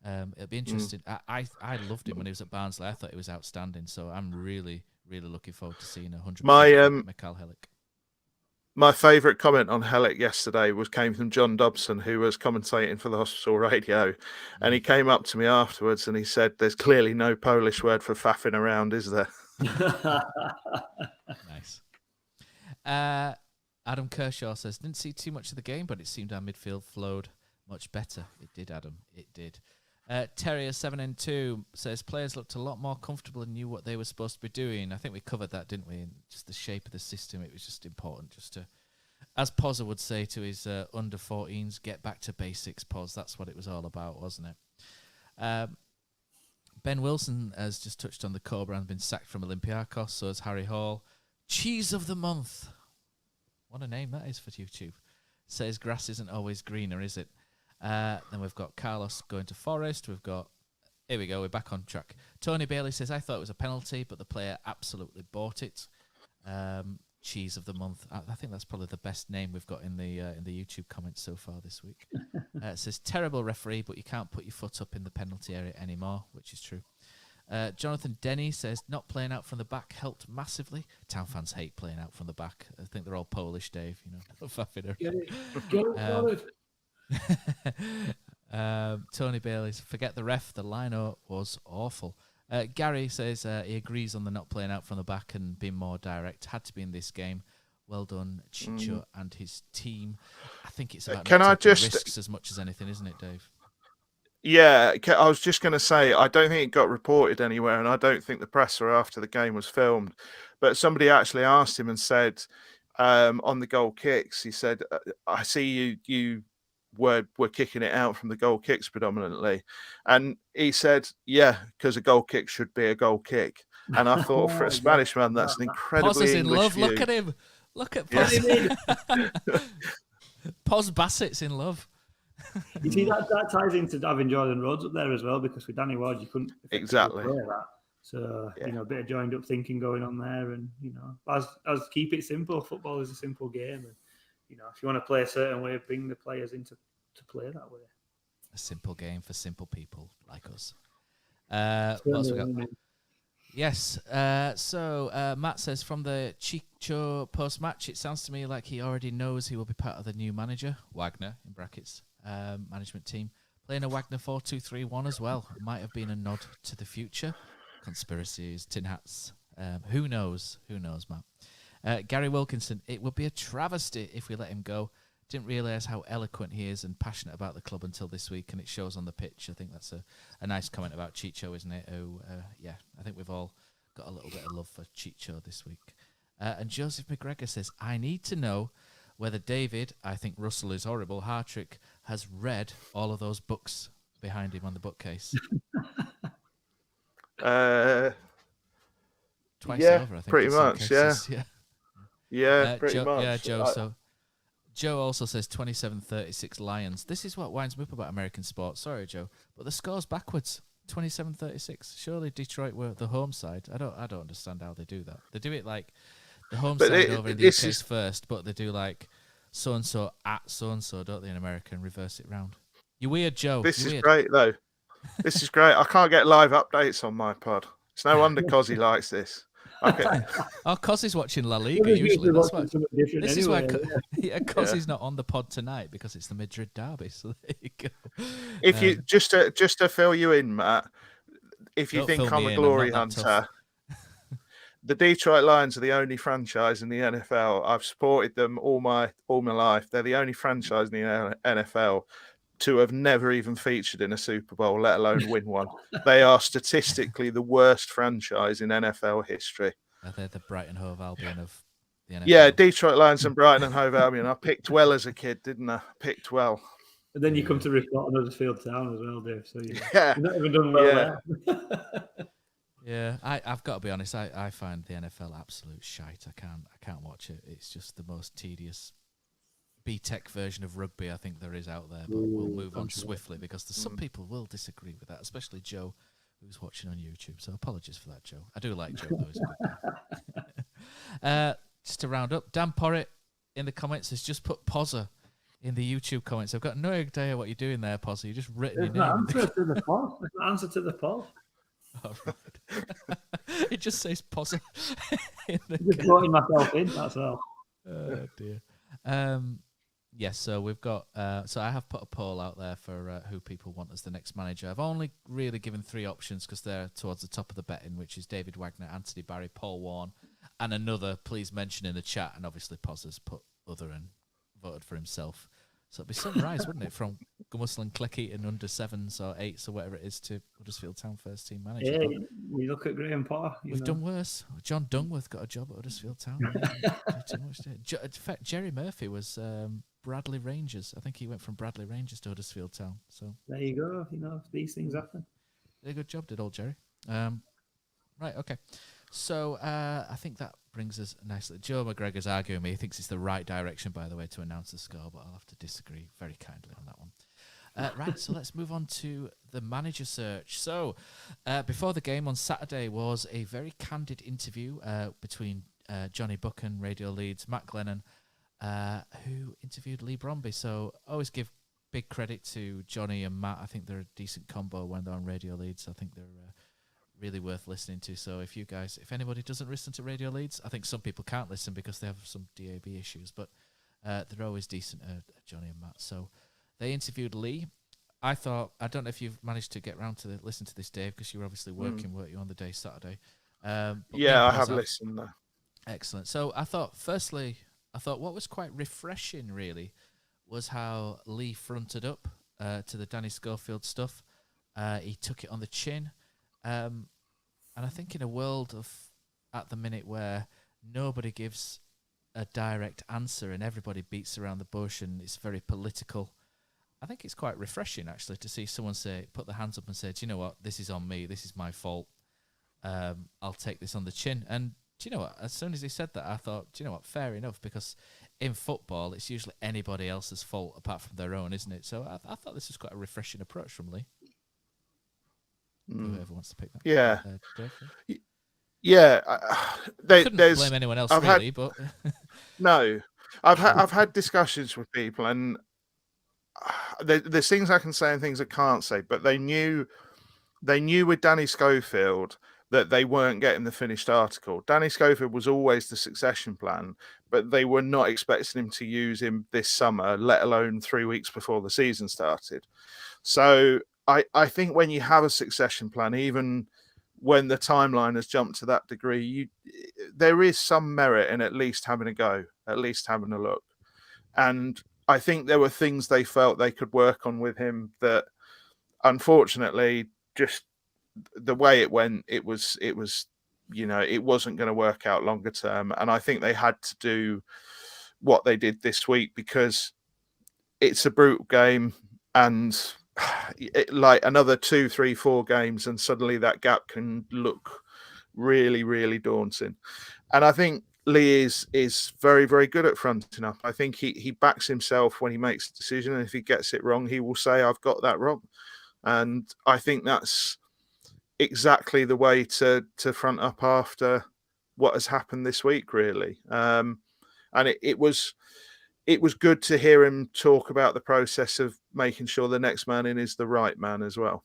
it'll be interesting. I loved him when he was at Barnsley. I thought he was outstanding, so I'm really, really looking forward to seeing 100% Mikael Helic. My favourite comment on Hellick yesterday came from John Dobson, who was commentating for the hospital radio, and he came up to me afterwards and he said, "There's clearly no Polish word for faffing around, is there?" Nice. Adam Kershaw says, didn't see too much of the game, but it seemed our midfield flowed much better. It did, Adam. It did. Terrier7N2 says, players looked a lot more comfortable and knew what they were supposed to be doing. I think we covered that, didn't we? In just the shape of the system, it was just important just to, as Pozza would say to his under-14s, get back to basics, Poz. That's what it was all about, wasn't it? Ben Wilson has just touched on the Cobra and been sacked from Olympiacos, so has Harry Hall. Cheese of the month. What a name that is for YouTube. Says grass isn't always greener, is it? Then we've got Carlos going to Forest. We've got... Here we go, we're back on track. Tony Bailey says, I thought it was a penalty, but the player absolutely bought it. Cheese of the month. I think that's probably the best name we've got in the YouTube comments so far this week. It says, terrible referee, but you can't put your foot up in the penalty area anymore, which is true. Jonathan Denny says, not playing out from the back helped massively. Town fans hate playing out from the back. I think they're all Polish, Dave. You know, Tony Bailey, forget the ref. The line-out was awful. Gary says he agrees on the not playing out from the back and being more direct. Had to be in this game. Well done, Chicho and his team. I think it's about risks as much as anything, isn't it, Dave? Yeah, I was just going to say, I don't think it got reported anywhere, and I don't think the presser after the game was filmed. But somebody actually asked him and said, on the goal kicks, he said, I see you were kicking it out from the goal kicks predominantly. And he said, yeah, because a goal kick should be a goal kick. And I thought, for a Spanish man, that's an incredibly in English love. view. Look at him. Look at Poz. Poz Bassett's in love. You see, that ties into having Jordan Rhodes up there as well, because with Danny Ward, you couldn't exactly play that. So, you know, a bit of joined up thinking going on there. And, you know, as keep it simple. Football is a simple game. And, you know, if you want to play a certain way, bring the players in to play that way. A simple game for simple people like us. What else we got? Yes. So Matt says, from the Chicho post-match, it sounds to me like he already knows he will be part of the new manager, Wagner, in brackets, management team. Playing a Wagner 4-2-3-1 as well. It might have been a nod to the future. Conspiracies, tin hats. Who knows? Who knows, Matt? Gary Wilkinson, it would be a travesty if we let him go. Didn't realise how eloquent he is and passionate about the club until this week, and it shows on the pitch. I think that's a nice comment about Chicho, isn't it? Who, yeah, I think we've all got a little bit of love for Chicho this week. And Joseph McGregor says, I need to know whether David, I think Russell is horrible, Hartrick, has read all of those books behind him on the bookcase. Twice over, I think. Pretty much, yeah, pretty much. Yeah, Joe. So Joe also says 27-36 Lions. This is what winds me up about American sports. Sorry, Joe, but the score's backwards. 27-36. Surely Detroit were the home side. I don't understand how they do that. They do it like the home side over in the UK is first, but they do like so and so at so and so, don't they, in America, and reverse it round. You weird, Joe. This is great though. This is great. I can't get live updates on my pod. It's no wonder Cozzy likes this. Okay. Oh, Cozzy's watching La Liga usually. That's why. This is why Cozzy's not on the pod tonight, because it's the Madrid derby. So there you go. If you just to fill you in, Matt, if you think I'm a glory hunter, the Detroit Lions are the only franchise in the NFL. I've supported them all my life. They're the only franchise in the NFL to have never even featured in a Super Bowl, let alone win one. They are statistically the worst franchise in NFL history. They're the Brighton Hove Albion of the NFL. Yeah, Detroit Lions and Brighton and Hove Albion. I picked well as a kid, didn't I? Picked well. And then you come to report on Huddersfield Town as well, Dave. So you've not even done well there. Yeah, I've got to be honest. I find the NFL absolute shite. I can't watch it. It's just the most tedious B-Tech version of rugby I think there is out there, but we'll move on swiftly because some people will disagree with that, especially Joe, who's watching on YouTube. So apologies for that, Joe. I do like Joe, though. Just to round up, Dan Porritt in the comments has just put Pozza in the YouTube comments. I've got no idea what you're doing there, Pozza. You've just written your name. Answer to the poll. Answer to the poll. Oh, right. It just says Pozza. Just voting myself in, that's all. Oh dear. Yes, so we've got. So I have put a poll out there for who people want as the next manager. I've only really given 3 options because they're towards the top of the betting, which is David Wagner, Anthony Barry, Paul Warne, and another. Please mention in the chat, and obviously Poz has put other and voted for himself. So it'd be some rise, wouldn't it, from Gummusel and Click-Eaton under 7s or 8s or whatever it is to Huddersfield Town first team manager. Yeah, we look at Graham Potter. We've done worse. John Dungworth got a job at Huddersfield Town. Too much, in fact, Jerry Murphy was Bradley Rangers. I think he went from Bradley Rangers to Huddersfield Town. So there you go. These things happen. Did a good job, did old Jerry. Right, okay. So I think that brings us nicely. Joe McGregor's arguing me. He thinks it's the right direction, by the way, to announce the score, but I'll have to disagree very kindly on that one. Right, so let's move on to the manager search. So before the game on Saturday was a very candid interview between Johnny Buchan, Radio Leeds, Matt Glennon, who interviewed Lee Bromby. So always give big credit to Johnny and Matt. I think they're a decent combo when they're on Radio Leeds. I think they're really worth listening to. So if anybody doesn't listen to Radio Leeds, I think some people can't listen because they have some DAB issues, but they're always decent, Johnny and Matt. So they interviewed Lee. I don't know if you've managed to get round to listen to this, Dave, because you were obviously working, weren't you, on the day Saturday? Yeah, I have listened. Excellent. So I thought what was quite refreshing, really, was how Lee fronted up to the Danny Schofield stuff. He took it on the chin. And I think in a world at the minute where nobody gives a direct answer and everybody beats around the bush and it's very political, I think it's quite refreshing, actually, to see someone put their hands up and say, do you know what, this is on me, this is my fault, I'll take this on the chin. And do you know what, as soon as he said that, I thought, do you know what, fair enough, because in football, it's usually anybody else's fault apart from their own, isn't it? So I thought this was quite a refreshing approach from Lee. Whoever wants to pick that. Yeah. Dave? Yeah. Couldn't blame anyone else, really, but... No. I've had discussions with people, and there's things I can say and things I can't say, but they knew with Danny Schofield that they weren't getting the finished article. Danny Schofield was always the succession plan, but they were not expecting him to use him this summer, let alone 3 weeks before the season started. So I think when you have a succession plan, even when the timeline has jumped to that degree, there is some merit in at least having a go, at least having a look. And I think there were things they felt they could work on with him that, unfortunately, just the way it went, it was it wasn't going to work out longer term. And I think they had to do what they did this week because it's a brutal game, and like another 2, 3, 4 games, and suddenly that gap can look really, really daunting. And I think Lee is very, very good at fronting up. I think he backs himself when he makes a decision, and if he gets it wrong, he will say, I've got that wrong. And I think that's exactly the way to front up after what has happened this week, really. And it was good to hear him talk about the process of making sure the next man in is the right man as well.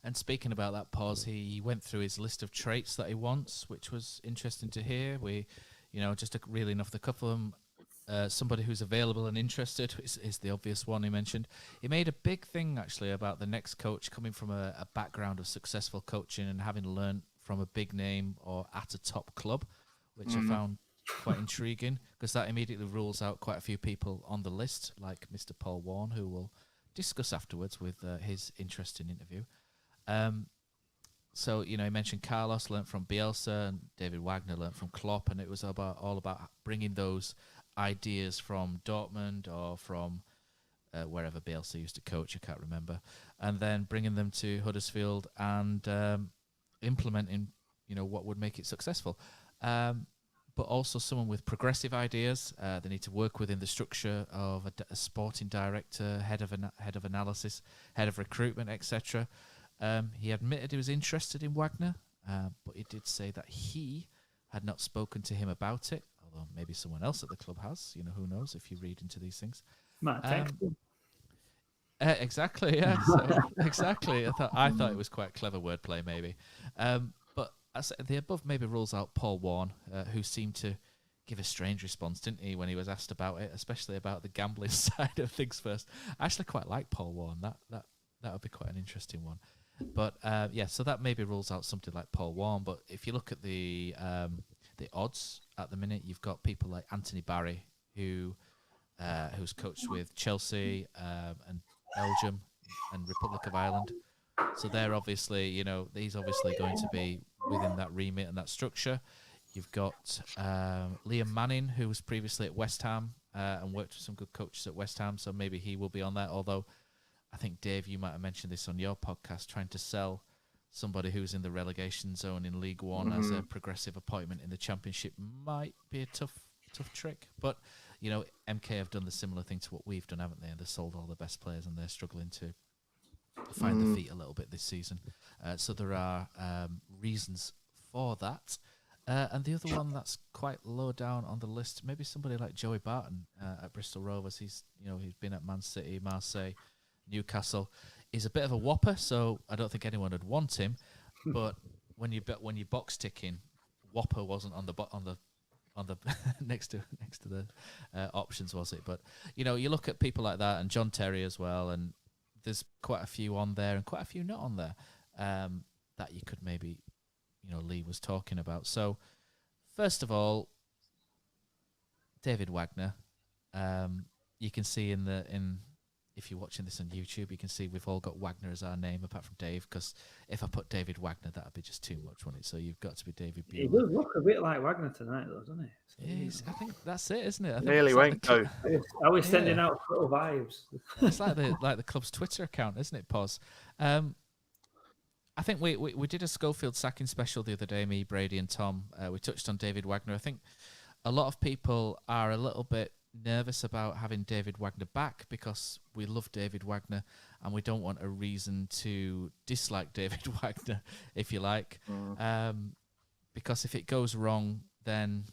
And speaking about that, Pause, he went through his list of traits that he wants, which was interesting to hear. Just reeling off the couple of them, somebody who's available and interested is the obvious one he mentioned. He made a big thing, actually, about the next coach coming from a background of successful coaching and having learned from a big name or at a top club, which I found quite intriguing, because that immediately rules out quite a few people on the list, like Mr. Paul Warne, who we'll discuss afterwards with his interesting interview. So, he mentioned Carlos learnt from Bielsa and David Wagner learnt from Klopp, and it was all about bringing those ideas from Dortmund or from wherever Bielsa used to coach, I can't remember, and then bringing them to Huddersfield and implementing, what would make it successful. But also someone with progressive ideas. They need to work within the structure of a sporting director, head of analysis, head of recruitment, etc. He admitted he was interested in Wagner, but he did say that he had not spoken to him about it, although maybe someone else at the club has. Who knows if you read into these things. Exactly, yeah. Exactly. I thought it was quite clever wordplay, maybe. But the above maybe rules out Paul Warne, who seemed to give a strange response, didn't he, when he was asked about it, especially about the gambling side of things first. I actually quite like Paul Warren. That would be quite an interesting one. But so that maybe rules out something like Paul Warren. But if you look at the odds at the minute, you've got people like Anthony Barry, who's coached with Chelsea and Belgium and Republic of Ireland. So they're obviously, he's obviously going to be within that remit and that structure. You've got Liam Manning, who was previously at West Ham and worked with some good coaches at West Ham, so maybe he will be on there. Although I think, Dave, you might have mentioned this on your podcast, trying to sell somebody who's in the relegation zone in League One as a progressive appointment in the Championship might be a tough trick. But, MK have done the similar thing to what we've done, haven't they? And they've sold all the best players and they're struggling to find their feet a little bit this season. So there are reasons for that. And the other one that's quite low down on the list, maybe somebody like Joey Barton at Bristol Rovers. He's been at Man City, Marseille, Newcastle. He's a bit of a whopper, so I don't think anyone would want him. But when you box ticking, whopper wasn't on the next to the options, was it? But you look at people like that, and John Terry as well, and there's quite a few on there and quite a few not on there that you could maybe. Lee was talking about. So, first of all, David Wagner. You can see if you're watching this on YouTube, you can see we've all got Wagner as our name, apart from Dave. Because if I put David Wagner, that'd be just too much, wouldn't it? So you've got to be David Buehler. He does look a bit like Wagner tonight, though, doesn't he? I think that's it, isn't it? I think Nearly went go. I was sending out little vibes. It's like the club's Twitter account, isn't it, Pos? I think we did a Schofield sacking special the other day, me, Brady and Tom. We touched on David Wagner. I think a lot of people are a little bit nervous about having David Wagner back because we love David Wagner and we don't want a reason to dislike David Wagner, if you like. Because if it goes wrong, then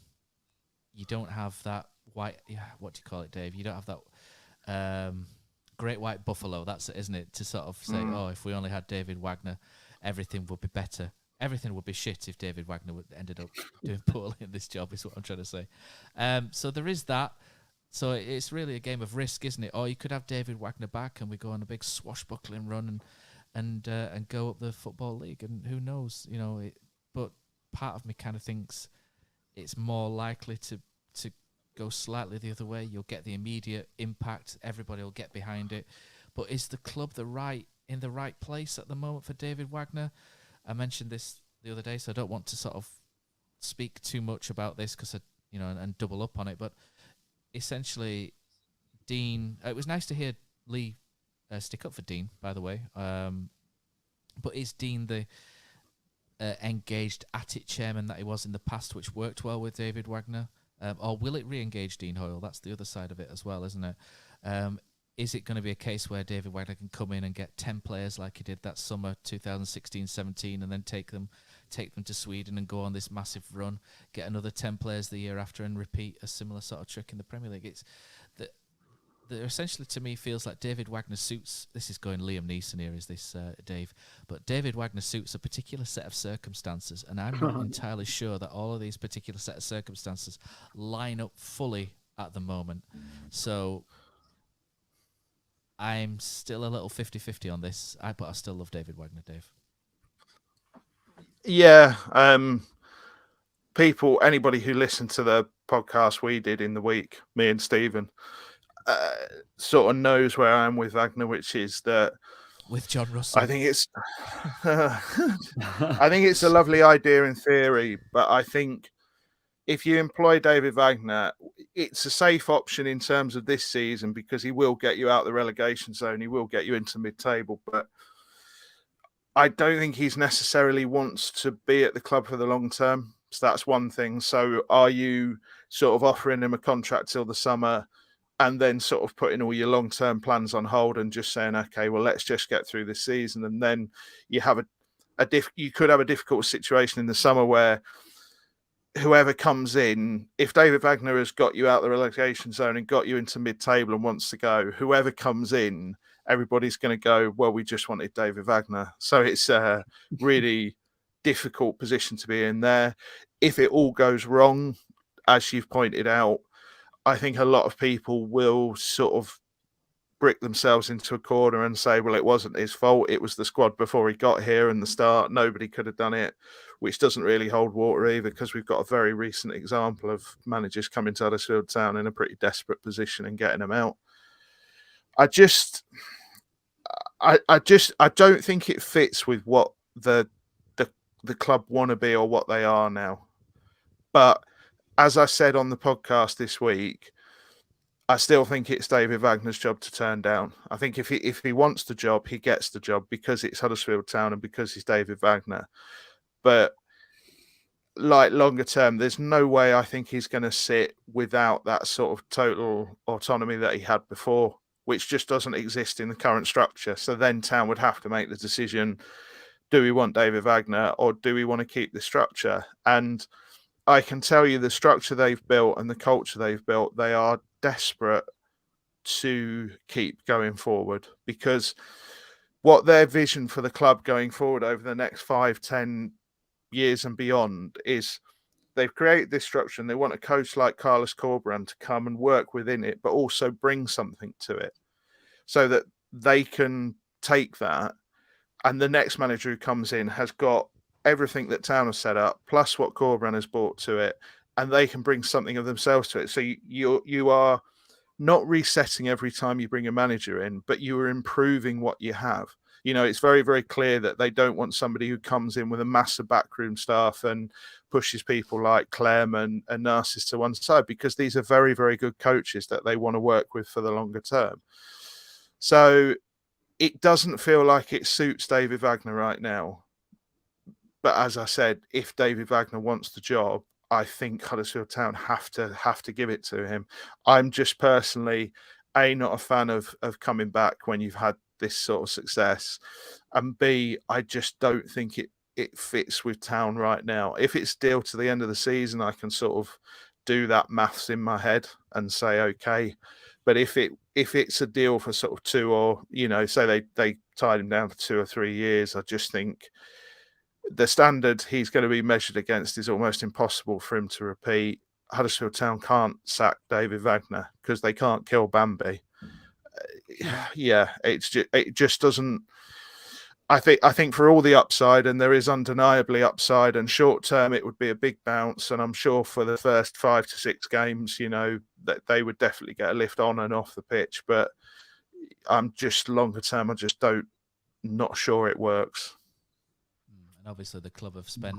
you don't have that what do you call it, Dave? You don't have that great white buffalo, that's it, isn't it? To sort of say, if we only had David Wagner, everything would be better. Everything would be shit if David Wagner ended up doing poorly in this job, is what I'm trying to say. So there is that. So it's really a game of risk, isn't it? Or you could have David Wagner back and we go on a big swashbuckling run and go up the Football League, and who knows, but part of me kind of thinks it's more likely to go slightly the other way. You'll get the immediate impact. Everybody will get behind it. But is the club in the right place at the moment for David Wagner? I mentioned this the other day, so I don't want to sort of speak too much about this because and double up on it. But essentially, Dean. It was nice to hear Lee stick up for Dean, by the way. But is Dean the engaged at-it chairman that he was in the past, which worked well with David Wagner? Or will it re-engage Dean Hoyle? That's the other side of it as well, isn't it? Is it going to be a case where David Wagner can come in and get 10 players like he did that summer 2016-17 and then take them to Sweden and go on this massive run, get another 10 players the year after and repeat a similar sort of trick in the Premier League? It's that essentially to me feels like David Wagner suits, this is going Liam Neeson here, is this, Dave? But David Wagner suits a particular set of circumstances, and I'm not entirely sure that all of these particular set of circumstances line up fully at the moment. So I'm still a little 50-50 on this, but I still love David Wagner, Dave. Yeah. Anybody who listened to the podcast we did in the week, me and Stephen, sort of knows where I am with Wagner, which is that with John Russell. I think it's I think it's a lovely idea in theory, but I think if you employ David Wagner, it's a safe option in terms of this season because he will get you out the relegation zone. He will get you into mid-table, but I don't think he's necessarily wants to be at the club for the long term. So that's one thing. So are you sort of offering him a contract till the summer and then sort of putting all your long-term plans on hold and just saying, okay, well, let's just get through this season. And then you have you could have a difficult situation in the summer where whoever comes in, if David Wagner has got you out the relegation zone and got you into mid-table and wants to go, whoever comes in, everybody's going to go, well, we just wanted David Wagner. So it's a really difficult position to be in there. If it all goes wrong, as you've pointed out, I think a lot of people will sort of brick themselves into a corner and say, well, it wasn't his fault. It was the squad before he got here and the start. Nobody could have done it, which doesn't really hold water either, because we've got a very recent example of managers coming to Huddersfield Town in a pretty desperate position and getting them out. I don't think it fits with what the club want to be or what they are now. But as I said on the podcast this week, I still think it's David Wagner's job to turn down. I think if he wants the job, he gets the job because it's Huddersfield Town and because he's David Wagner. But like longer term, there's no way I think he's going to sit without that sort of total autonomy that he had before, which just doesn't exist in the current structure. So then Town would have to make the decision, do we want David Wagner or do we want to keep the structure? And I can tell you the structure they've built and the culture they've built, they are desperate to keep going forward, because what their vision for the club going forward over the next 5-10 years and beyond is, they've created this structure and they want a coach like Carlos Corberán to come and work within it, but also bring something to it so that they can take that and the next manager who comes in has got everything that Town has set up, plus what Corberán has brought to it, and they can bring something of themselves to it. So you are not resetting every time you bring a manager in, but you are improving what you have. You know, it's very, very clear that they don't want somebody who comes in with a massive backroom staff and pushes people like Clem and Narcissus to one side, because these are very, very good coaches that they want to work with for the longer term. So it doesn't feel like it suits David Wagner right now. But as I said, if David Wagner wants the job, I think Huddersfield Town have to give it to him. I'm just personally, not a fan of coming back when you've had this sort of success, and B, I just don't think it fits with Town right now. If it's still to the end of the season, I can sort of do that maths in my head and say okay. But if it's a deal for sort of 2 or, you know, say they tied him down for 2 or 3 years, I just think the standard he's going to be measured against is almost impossible for him to repeat. Huddersfield Town can't sack David Wagner because they can't kill Bambi. Yeah, it just doesn't. I think for all the upside, and there is undeniably upside, and short term it would be a big bounce, and I'm sure for the first 5 to 6 games, you know, that they would definitely get a lift on and off the pitch. But I'm just longer term, I just not sure it works. And obviously the club have spent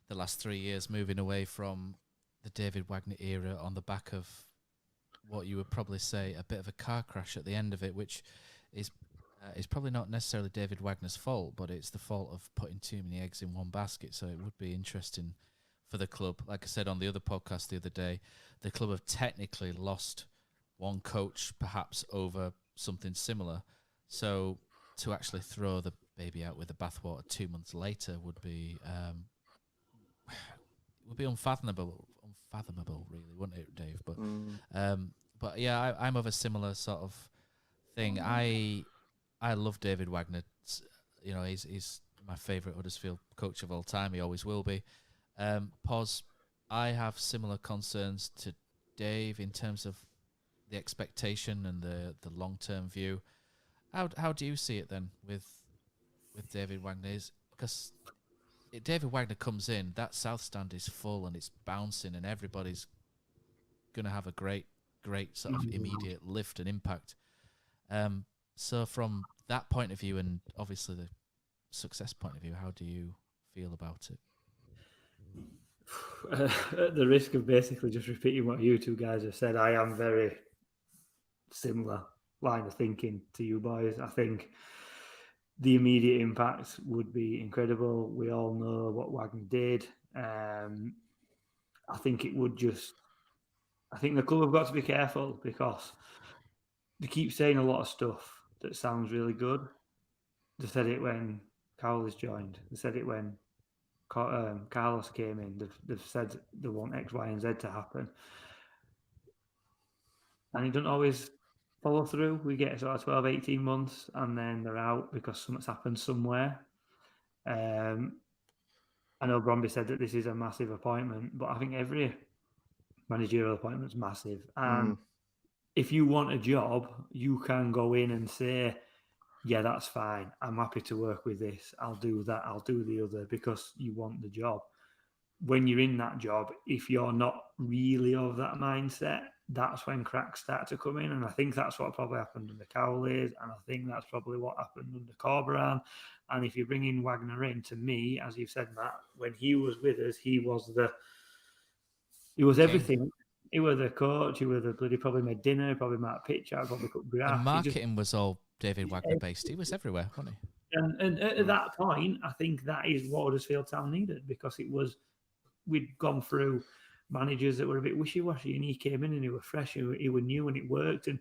the last 3 years moving away from the David Wagner era on the back of what you would probably say a bit of a car crash at the end of it, which is probably not necessarily David Wagner's fault, but it's the fault of putting too many eggs in one basket. So it would be interesting for the club. Like I said on the other podcast the other day, the club have technically lost one coach perhaps over something similar. So to actually throw the baby out with the bathwater 2 months later would be unfathomable, really, wouldn't it, Dave? But yeah, I'm of a similar sort of thing. I love David Wagner. You know, he's my favourite Huddersfield coach of all time. He always will be. I have similar concerns to Dave in terms of the expectation and the long-term view. How do you see it then with David Wagner? Because David Wagner comes in, that South Stand is full and it's bouncing, and everybody's going to have a great sort of immediate lift and impact. So from that point of view, and obviously the success point of view, how do you feel about it? At the risk of basically just repeating what you two guys have said, I am very similar line of thinking to you boys. I think the immediate impact would be incredible. We all know what Wagner did. I think it would just... I think the club have got to be careful, because they keep saying a lot of stuff that sounds really good. They said it when Cowley's joined. They said it when Carlos came in. They've said they want X, Y, and Z to happen. And it doesn't always follow through. We get sort of 12, 18 months and then they're out because something's happened somewhere. I know Bromby said that this is a massive appointment, but I think every managerial appointments massive. And if you want a job, you can go in and say, yeah, that's fine. I'm happy to work with this. I'll do that. I'll do the other, because you want the job. When you're in that job, if you're not really of that mindset, that's when cracks start to come in. And I think that's what probably happened under Cowley's, and I think that's probably what happened under Corberan. And if you bring in Wagner in, to me, as you've said, Matt, when he was with us, he was everything. He was the coach. He was the bloody, probably made dinner, probably made picture, probably cooked grass. And marketing was all David Wagner based. He was everywhere, wasn't he? And at that point, I think that is what Huddersfield Town needed, because we'd gone through managers that were a bit wishy-washy, and he came in and he was fresh, he was new, and it worked. And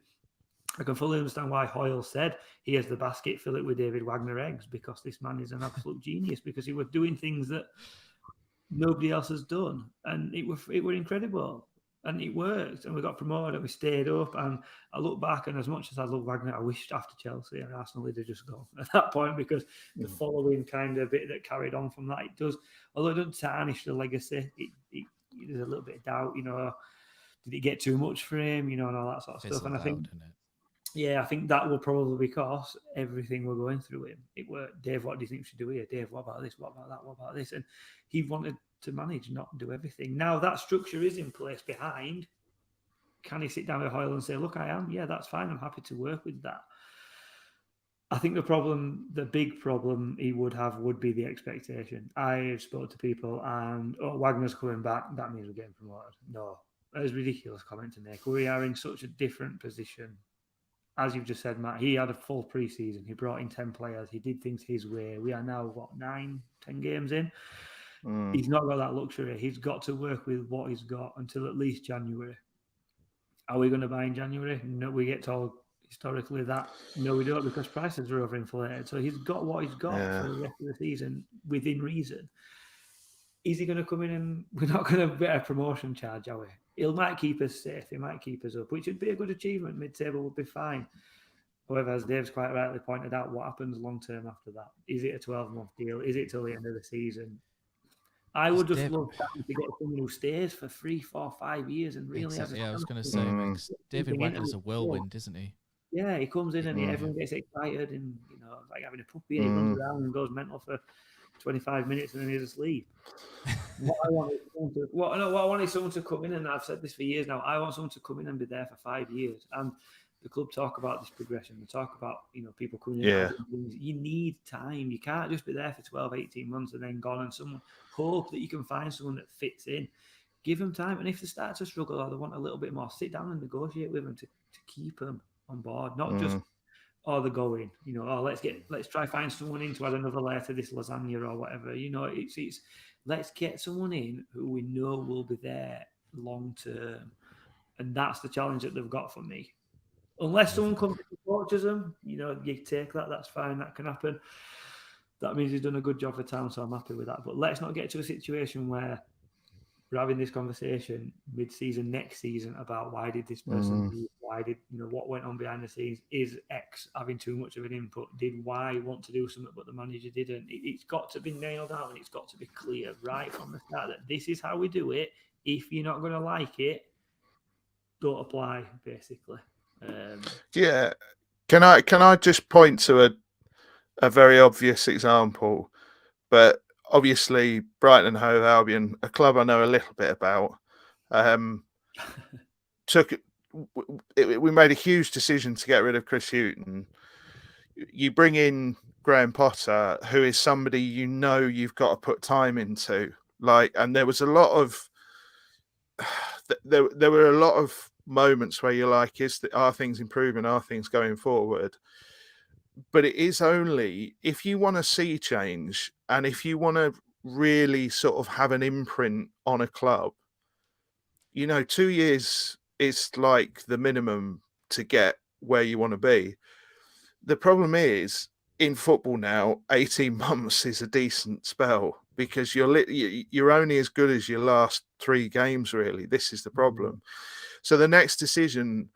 I can fully understand why Hoyle said, here's the basket, fill it with David Wagner eggs, because this man is an absolute genius, because he was doing things that nobody else has done. And it was incredible. And it worked, and we got promoted, and we stayed up. And I look back, and as much as I love Wagner, I wished after Chelsea and Arsenal they'd just gone at that point, because the following kind of bit that carried on from that, it does, although it doesn't tarnish the legacy, there's a little bit of doubt, did it get too much for him, and all that sort of stuff. And I think, I think that will probably because everything we're going through him. It were, Dave, what do you think we should do here? Dave, what about this? What about that? What about this? And he wanted to manage, not do everything. Now that structure is in place behind. Can he sit down with Hoyle and say, look, I am? Yeah, that's fine. I'm happy to work with that. I think the big problem he would have would be the expectation. I spoke to people and, Wagner's coming back. That means we're getting promoted. No, that is a ridiculous comment to make. We are in such a different position. As you've just said, Matt, he had a full pre-season. He brought in 10 players. He did things his way. We are now, 9, 10 games in? He's not got that luxury. He's got to work with what he's got until at least January. Are we going to buy in January? No, we get told historically that no, we don't, because prices are overinflated. So he's got what he's got for the rest of the season within reason. Is he going to come in and we're not going to get a promotion charge, are we? He might keep us safe. He might keep us up, which would be a good achievement. Mid-table would be fine. However, as Dave's quite rightly pointed out, what happens long-term after that? Is it a 12-month deal? Is it till the end of the season? I would just love to get someone who stays for 3, 4, 5 years and really has a I was going to say, David Wagner's a whirlwind, isn't he? Yeah, he comes in and everyone gets excited and, like having a puppy, and he runs around and goes mental for 25 minutes and then he's asleep. What I want is someone to come in, and I've said this for years now, I want someone to come in and be there for 5 years. And the club talk about this progression. They talk about, people coming in. Yeah. You need time. You can't just be there for 12, 18 months and then gone, and someone hope that you can find someone that fits in. Give them time. And if they start to struggle or they want a little bit more, sit down and negotiate with them to keep them on board. Not just, they're going, let's try find someone in to add another layer to this lasagna or whatever. It's let's get someone in who we know will be there long term. And that's the challenge that they've got for me. Unless someone comes and coaches them, you take that, that's fine, that can happen. That means he's done a good job for town, so I'm happy with that. But let's not get to a situation where we're having this conversation mid-season, next season, about why did this person leave? Why did, what went on behind the scenes? Is X having too much of an input? Did Y want to do something but the manager didn't? It's got to be nailed down, and it's got to be clear right from the start that this is how we do it. If you're not going to like it, don't apply, basically. Can I just point to a very obvious example? But obviously, Brighton and Hove Albion, a club I know a little bit about, we made a huge decision to get rid of Chris Hughton. You bring in Graham Potter, who is somebody you've got to put time into. And there was a lot of there were a lot of moments where you're like, are things improving? Are things going forward? But it is only if you want to see change, and if you want to really sort of have an imprint on a club, 2 years is like the minimum to get where you want to be. The problem is, in football now, 18 months is a decent spell, because you're only as good as your last 3 games, really. This is the problem. So the next decision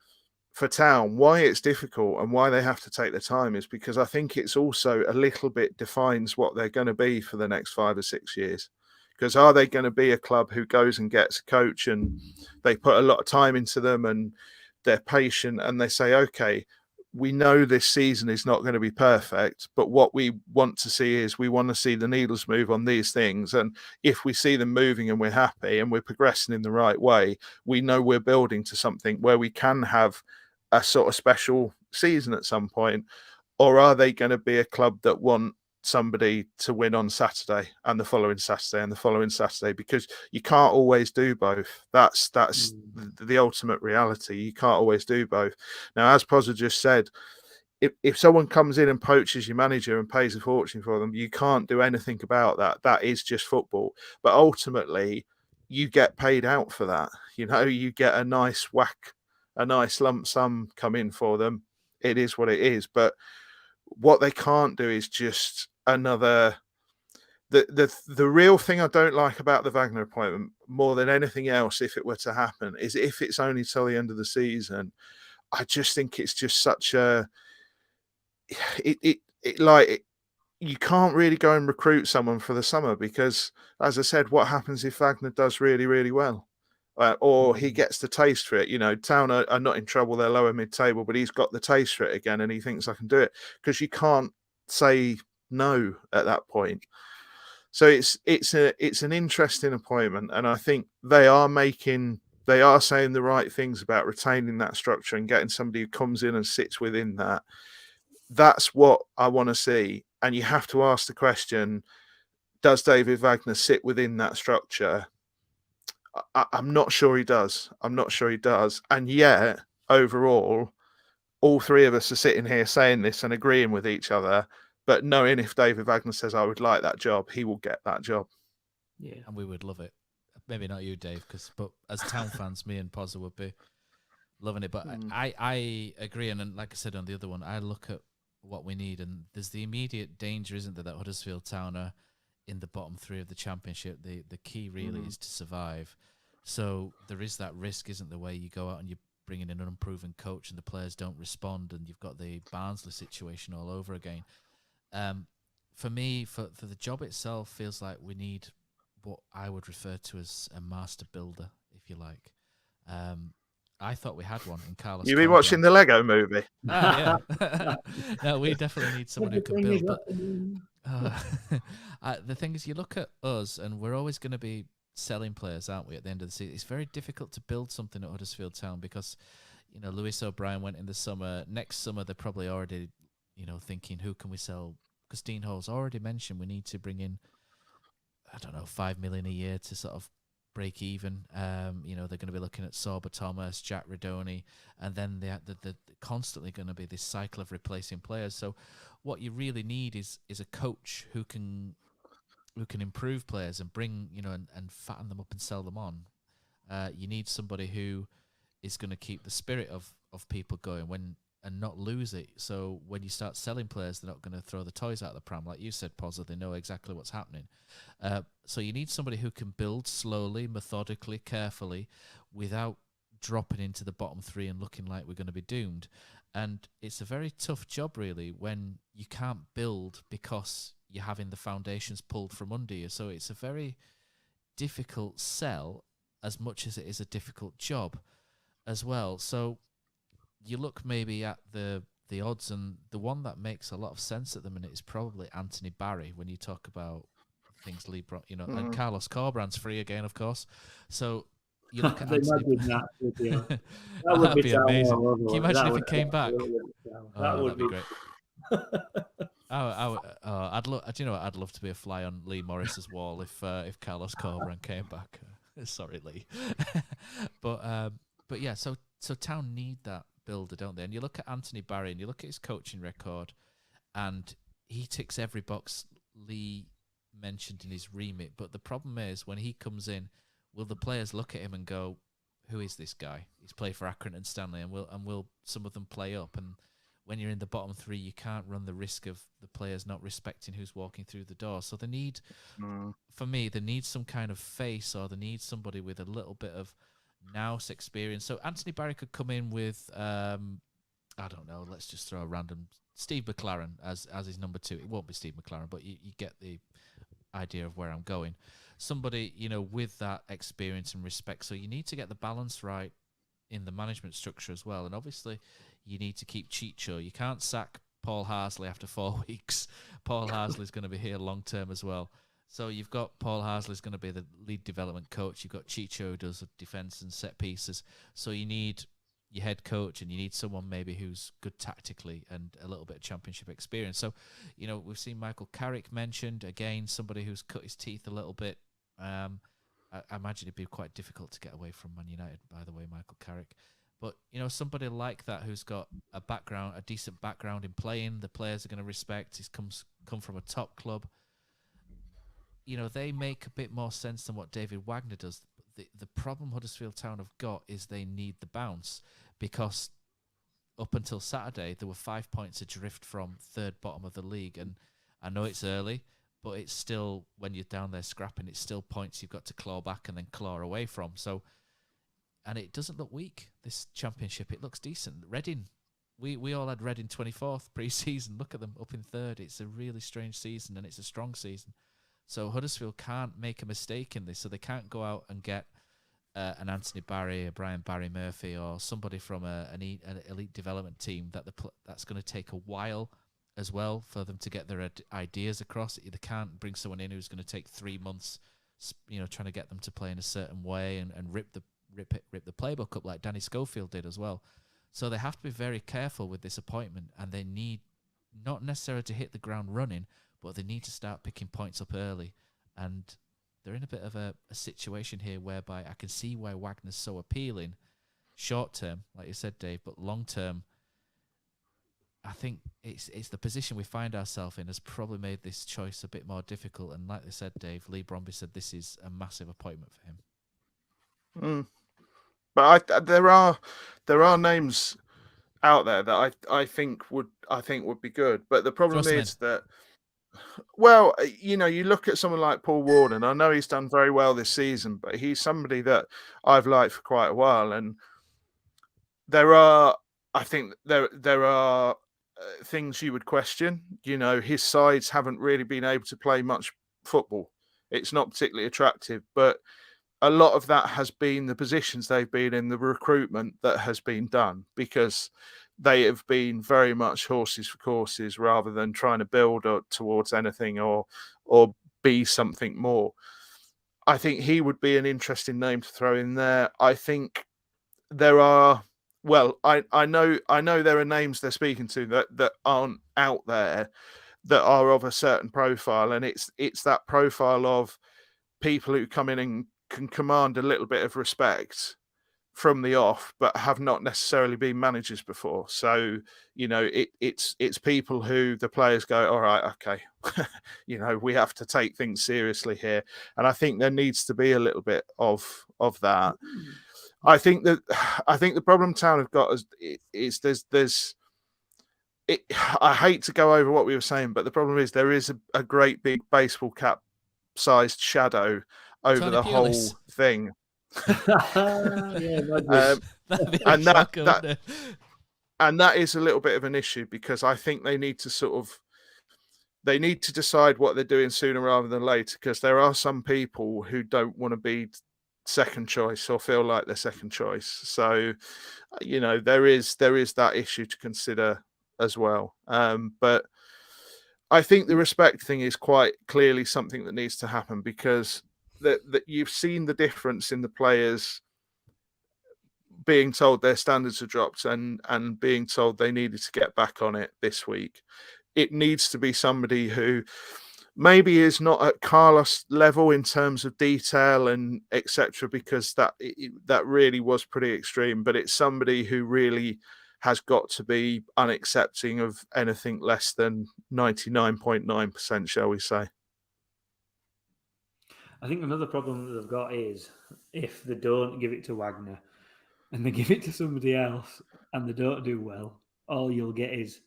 for Town, why it's difficult and why they have to take the time, is because I think it's also a little bit defines what they're going to be for the next 5 or 6 years. Because are they going to be a club who goes and gets a coach and they put a lot of time into them and they're patient and they say, okay, we know this season is not going to be perfect, but what we want to see is we want to see the needles move on these things. And if we see them moving and we're happy and we're progressing in the right way, we know we're building to something where we can have a sort of special season at some point. Or are they going to be a club that want somebody to win on Saturday and the following Saturday and the following Saturday? Because you can't always do both. That's the ultimate reality. You can't always do both. Now, as Pozza just said, if someone comes in and poaches your manager and pays a fortune for them, you can't do anything about that. That is just football. But ultimately, you get paid out for that. You know, you get a nice whack, a nice lump sum come in for them. It is what it is. But what they can't do is just another. The real thing I don't like about the Wagner appointment more than anything else, if it were to happen, is if it's only till the end of the season. I just think it's just such a you can't really go and recruit someone for the summer because, as I said, what happens if Wagner does really, really well? Or he gets the taste for it. You know, Town are not in trouble. They're lower mid-table, but he's got the taste for it again and he thinks I can do it, because you can't say no at that point. So it's an interesting appointment, and I think they are saying the right things about retaining that structure and getting somebody who comes in and sits within that. That's what I want to see. And you have to ask the question, does David Wagner sit within that structure? I'm not sure he does. And yet, overall, all three of us are sitting here saying this and agreeing with each other, but knowing if David Wagner says, I would like that job, he will get that job. Yeah. And we would love it. Maybe not you, Dave, but as Town fans, me and Pozza would be loving it. But I agree. And then, like I said on the other one, I look at what we need, and there's the immediate danger, isn't there, that Huddersfield Town are in the bottom three of the Championship. The key really is to survive. So there is that risk, isn't there, where you go out and you bring in an unproven coach and the players don't respond, and you've got the Barnsley situation all over again. For me, for the job itself, feels like we need what I would refer to as a master builder, if you like. I thought we had one in Carlos. You've been watching the Lego movie? Yeah. No, we definitely need someone who can build. But the thing is, you look at us, and we're always going to be selling players, aren't we, at the end of the season? It's very difficult to build something at Huddersfield Town because, you know, Lewis O'Brien went in the summer. Next summer, they're probably already, you know, thinking, who can we sell? Because Dean Hall's already mentioned we need to bring in, I don't know, 5 million a year to sort of break even. You know, they're going to be looking at Sorba Thomas, Jack Redoni, and then they're constantly going to be this cycle of replacing players. So what you really need is a coach who can improve players and bring, you know, and fatten them up and sell them on. You need somebody who is going to keep the spirit of people going and not lose it. So when you start selling players, they're not going to throw the toys out of the pram. Like you said, Pozza, they know exactly what's happening. So you need somebody who can build slowly, methodically, carefully, without dropping into the bottom three and looking like we're going to be doomed. And it's a very tough job, really, when you can't build because you're having the foundations pulled from under you. So it's a very difficult sell as much as it is a difficult job as well. So you look maybe at the odds, and the one that makes a lot of sense at the minute is probably Anthony Barry when you talk about things Libro, you know, and Carlos Corbrand's free again, of course. So you look at Anthony. That would be amazing. Can you imagine if he came back? That would be great. I'd love. Do you know what? I'd love to be a fly on Lee Morris's wall if Carlos Corbrand came back. Sorry, Lee. But yeah. So Town need that builder, don't they? And you look at Anthony Barry and you look at his coaching record, and he ticks every box Lee mentioned in his remit. But the problem is, when he comes in, will the players look at him and go, "Who is this guy? He's played for Accrington and Stanley," and will some of them play up? And when you're in the bottom three, you can't run the risk of the players not respecting who's walking through the door. So they need, for me, they need some kind of face, or they need somebody with a little bit of Nous experience. So Anthony Barry could come in with, I don't know, let's just throw a random Steve McLaren as his number two. It won't be Steve McLaren, but you get the idea of where I'm going. somebody, with that experience and respect. So you need to get the balance right in the management structure as well. And obviously, you need to keep Chicho. You can't sack Paul Harsley after 4 weeks. Paul Harsley's going to be here long term as well. So you've got Paul Harsley's going to be the lead development coach. You've got Chicho who does defence and set pieces. So you need your head coach and you need someone maybe who's good tactically and a little bit of championship experience. So, we've seen Michael Carrick mentioned, again, somebody who's cut his teeth a little bit. I imagine it'd be quite difficult to get away from Man United, by the way, Michael Carrick. But, somebody like that who's got a decent background in playing, the players are going to respect, he's come from a top club. They make a bit more sense than what David Wagner does. The problem Huddersfield Town have got is they need the bounce, because up until Saturday, there were 5 points adrift from third bottom of the league. And I know it's early, but it's still, when you're down there scrapping, it's still points you've got to claw back and then claw away from. So, and it doesn't look weak, this championship. It looks decent. Reading, we all had Reading 24th pre-season. Look at them up in third. It's a really strange season, and it's a strong season. So Huddersfield can't make a mistake in this. So they can't go out and get an Anthony Barry, a Brian Barry Murphy, or somebody from an elite development team that's going to take a while as well for them to get their ideas across. They can't bring someone in who's going to take 3 months, trying to get them to play in a certain way and rip the playbook up like Danny Schofield did as well. So they have to be very careful with this appointment, and they need not necessarily to hit the ground running, but they need to start picking points up early. And they're in a bit of a situation here whereby I can see why Wagner's so appealing short term, like you said, Dave, but long term, I think it's the position we find ourselves in has probably made this choice a bit more difficult. And like they said, Dave, Lee Bromby said this is a massive appointment for him. But there are names out there that I think would be good. But the problem is that, well, you look at someone like Paul Ward, and I know he's done very well this season, but he's somebody that I've liked for quite a while. And I think there are things you would question. His sides haven't really been able to play much football. It's not particularly attractive, but a lot of that has been the positions they've been in, the recruitment that has been done, because they have been very much horses for courses rather than trying to build towards anything or be something more. I think he would be an interesting name to throw in there. I think there are, well, I know there are names they're speaking to that aren't out there, that are of a certain profile, and it's that profile of people who come in and can command a little bit of respect from the off, but have not necessarily been managers before. So, it's people who the players go, all right, okay, we have to take things seriously here. And I think there needs to be a little bit of that. I think the problem Town have got is there's I hate to go over what we were saying, but the problem is there is a great big baseball cap sized shadow over Tony the Pulis. whole thing. And that is a little bit of an issue, because I think they need to decide what they're doing sooner rather than later, because there are some people who don't want to be second choice or feel like they're second choice. So, there is that issue to consider as well. But I think the respect thing is quite clearly something that needs to happen, because that you've seen the difference in the players being told their standards are dropped and being told they needed to get back on it this week. It needs to be somebody who maybe is not at Carlos level in terms of detail and etc., because that really was pretty extreme, but it's somebody who really has got to be unaccepting of anything less than 99.9%, shall we say. I think another problem that they've got is if they don't give it to Wagner and they give it to somebody else and they don't do well, all you'll get is,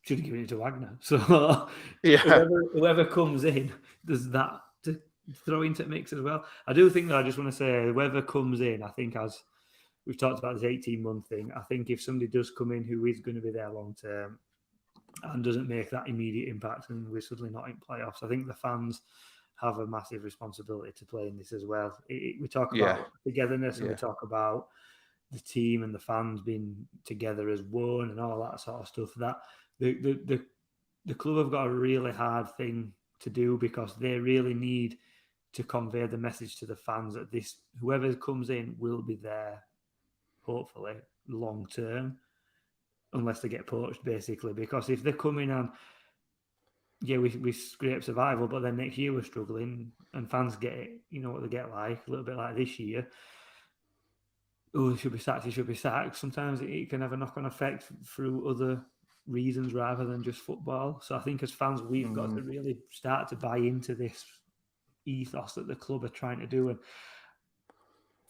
should have given it to Wagner. So yeah, whoever comes in, there's that to throw into the mix as well. I do think that I just want to say, whoever comes in, I think, as we've talked about this 18-month thing, I think if somebody does come in who is going to be there long term and doesn't make that immediate impact and we're suddenly not in playoffs, I think the fans have a massive responsibility to play in this as well. We talk about togetherness and we talk about the team and the fans being together as one and all that sort of stuff. That the club have got a really hard thing to do, because they really need to convey the message to the fans that whoever comes in will be there, hopefully, long term, unless they get poached, basically. Because if they're coming and we scrape survival, but then next year we're struggling and fans get it, you know what they get like, a little bit like this year. Oh, he should be sacked. Sometimes it can have a knock-on effect through other reasons rather than just football. So I think as fans, we've got to really start to buy into this ethos that the club are trying to do. And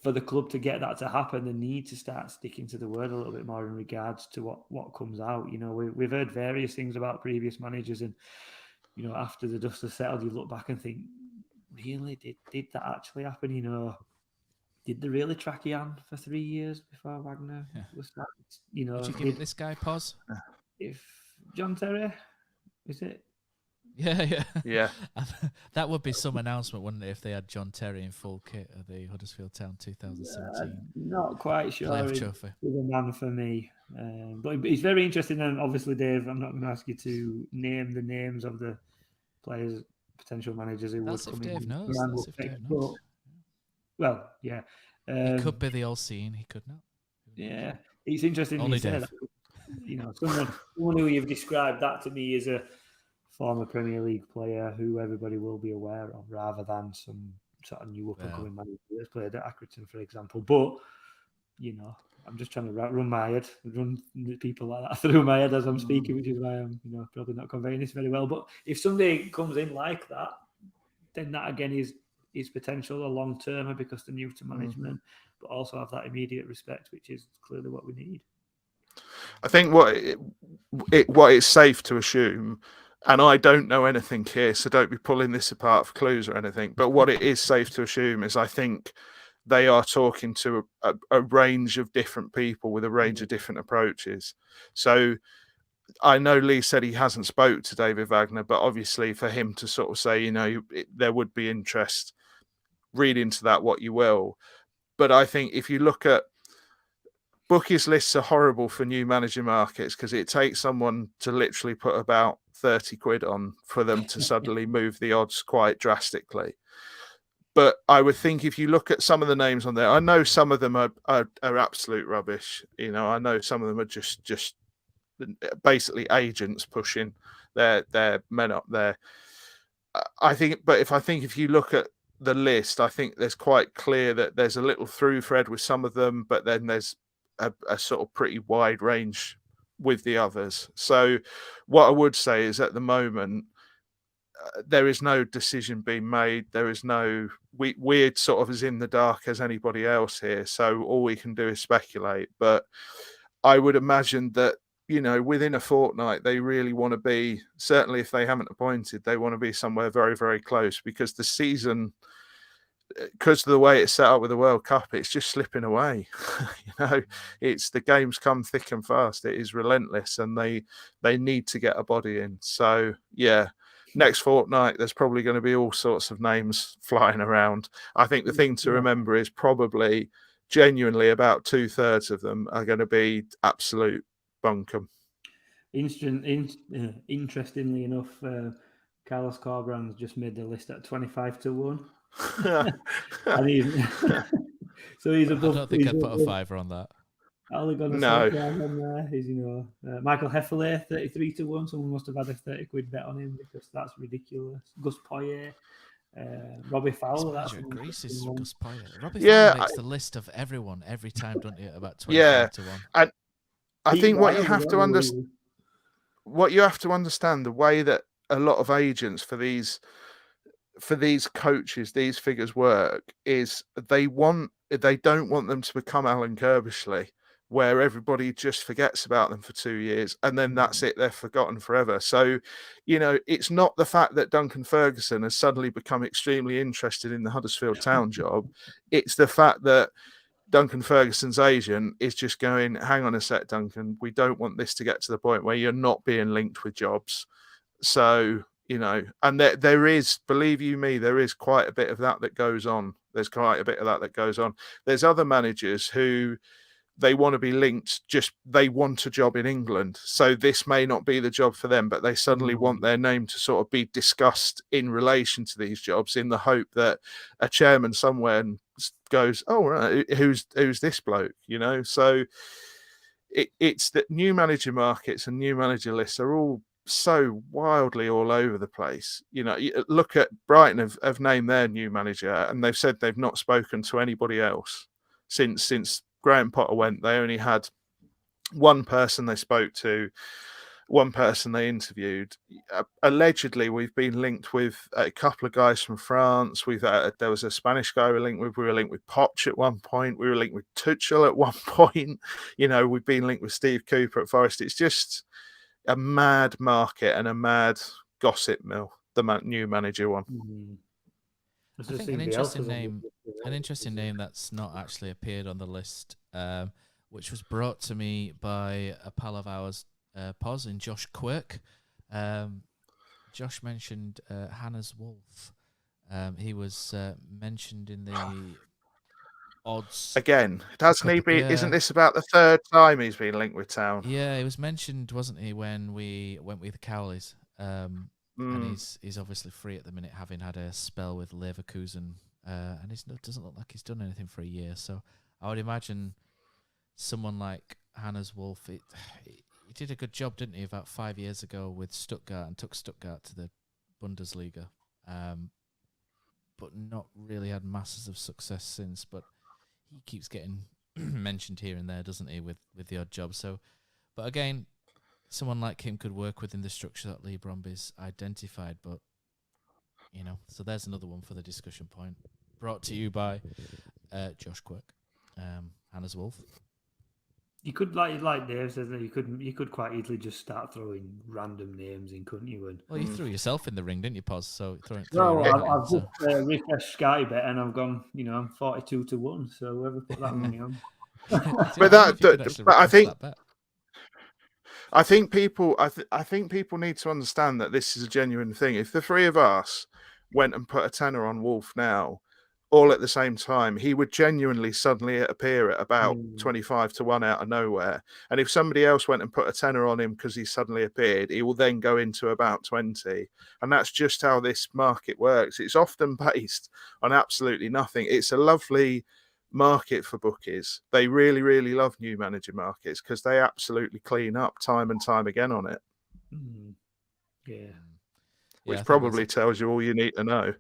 for the club to get that to happen, they need to start sticking to the word a little bit more in regards to what comes out. You know, we've heard various things about previous managers, and, you know, after the dust has settled, you look back and think, really, did that actually happen? You know, did they really track Jan for 3 years before Wagner was sacked? You know, would you give it this guy pause? If John Terry, is it? Yeah. That would be some announcement, wouldn't it, if they had John Terry in full kit at the Huddersfield Town 2017? Not quite sure. Playoff trophy. He's a man for me. But it's very interesting. And obviously, Dave, I'm not going to ask you to name the names of the players, potential managers who would come in. That's if Dave knows. But, well, yeah. He could be the all-seeing. He could not. Yeah. It's interesting Only you say Dave. that. You know, someone who you've described that to me as a former Premier League player who everybody will be aware of, rather than some sort of new up-and-coming manager that's played at Accrington, for example. But, you know, I'm just trying to run people like that through my head as I'm speaking, which is why I'm, you know, probably not conveying this very well. But if somebody comes in like that, then that again is potential a long-termer, because they're new to management, but also have that immediate respect, which is clearly what we need. I think what it's safe to assume, and I don't know anything here, so don't be pulling this apart for clues or anything, but what it is safe to assume is I think they are talking to a range of different people with a range of different approaches. So I know Lee said he hasn't spoke to David Wagner, but obviously for him to sort of say, you know, there would be interest, read into that what you will. But I think if you look at bookies lists are horrible for new manager markets, because it takes someone to literally put about 30 quid on for them to suddenly move the odds quite drastically. But I would think if you look at some of the names on there, I know some of them are absolute rubbish. You know, I know some of them are just basically agents pushing their men up there. I think if you look at the list, I think there's quite clear that there's a little through thread with some of them, but then there's a sort of pretty wide range with the others. So what I would say is at the moment, there is no decision being made. There is no, we're sort of as in the dark as anybody else here. So all we can do is speculate. But I would imagine that, you know, within a fortnight, they really want to be, certainly if they haven't appointed, they want to be somewhere very, very close, because the season, because of the way it's set up with the World Cup, it's just slipping away. You know, it's the games come thick and fast. It is relentless, and they need to get a body in. So yeah, next fortnight there's probably going to be all sorts of names flying around. I think the thing to remember is probably genuinely about 2/3 of them are going to be absolute bunkum. Interestingly enough, Carlos Corberan's just made the list at 25-1. And he's above. I don't think I'd put a fiver on that. No. He's, you know, Michael Hefele 33-1. Someone must have had a 30 quid bet on him, because that's ridiculous. Gus Poyet, Robbie Fowler. That's Greece Gus Poyet. Robbie Fowler makes the list of everyone every time, don't you? About 25-1. And I think what you have to understand, the way that a lot of agents for these coaches, these figures work, is they don't want them to become Alan Kirbishley, where everybody just forgets about them for 2 years and then that's it, they're forgotten forever. So, you know, it's not the fact that Duncan Ferguson has suddenly become extremely interested in the Huddersfield Town job. It's the fact that Duncan Ferguson's agent is just going, hang on a sec, Duncan, we don't want this to get to the point where you're not being linked with jobs. So, you know, and there is, believe you me, there is quite a bit of that goes on. There's quite a bit of that goes on. There's other managers who they want to be linked, they want a job in England. So this may not be the job for them, but they suddenly want their name to sort of be discussed in relation to these jobs in the hope that a chairman somewhere goes, oh, right, who's this bloke, you know? So it's that new manager markets and new manager lists are all so wildly all over the place. You know, look at Brighton have named their new manager, and they've said they've not spoken to anybody else since Graham Potter went. They only had one person they spoke to, one person they interviewed. Allegedly, we've been linked with a couple of guys from France. There was a Spanish guy we were linked with Poch at one point. We were linked with Tuchel at one point. You know, we've been linked with Steve Cooper at Forest. It's just a mad market and a mad gossip mill, the new manager one. I think an interesting name that's not actually appeared on the list, which was brought to me by a pal of ours, Poz, and Josh Quirk. Josh mentioned Hannah's Wolf. He was mentioned in the odds. Again, hasn't he been? Isn't this about the third time he's been linked with Town? Yeah, he was mentioned, wasn't he, when we went with the Cowleys? And he's obviously free at the minute, having had a spell with Leverkusen, and it doesn't look like he's done anything for a year. So I would imagine someone like Hannah's Wolf, he did a good job, didn't he, about 5 years ago with Stuttgart, and took Stuttgart to the Bundesliga, but not really had masses of success since. But he keeps getting mentioned here and there, doesn't he, with the odd job. So, but again, someone like him could work within the structure that Lee Bromby's identified, but, you know, so there's another one for the discussion point. Brought to you by Josh Quirk, Hannah's Wolf. You could, like Dave says, you could quite easily just start throwing random names in, couldn't you? Well, you threw yourself in the ring, didn't you, Poz? So I've just refreshed Sky Bet, and I've gone, you know, I'm 42-1. So whoever put that money on. But I think people need to understand that this is a genuine thing. If the three of us went and put a tenner on Wolf now, all at the same time, he would genuinely suddenly appear at about 25-1 out of nowhere. And if somebody else went and put a tenner on him because he suddenly appeared, he will then go into about 20. And that's just how this market works. It's often based on absolutely nothing. It's a lovely market for bookies. They really, really love new manager markets because they absolutely clean up time and time again on it. Which probably tells you all you need to know.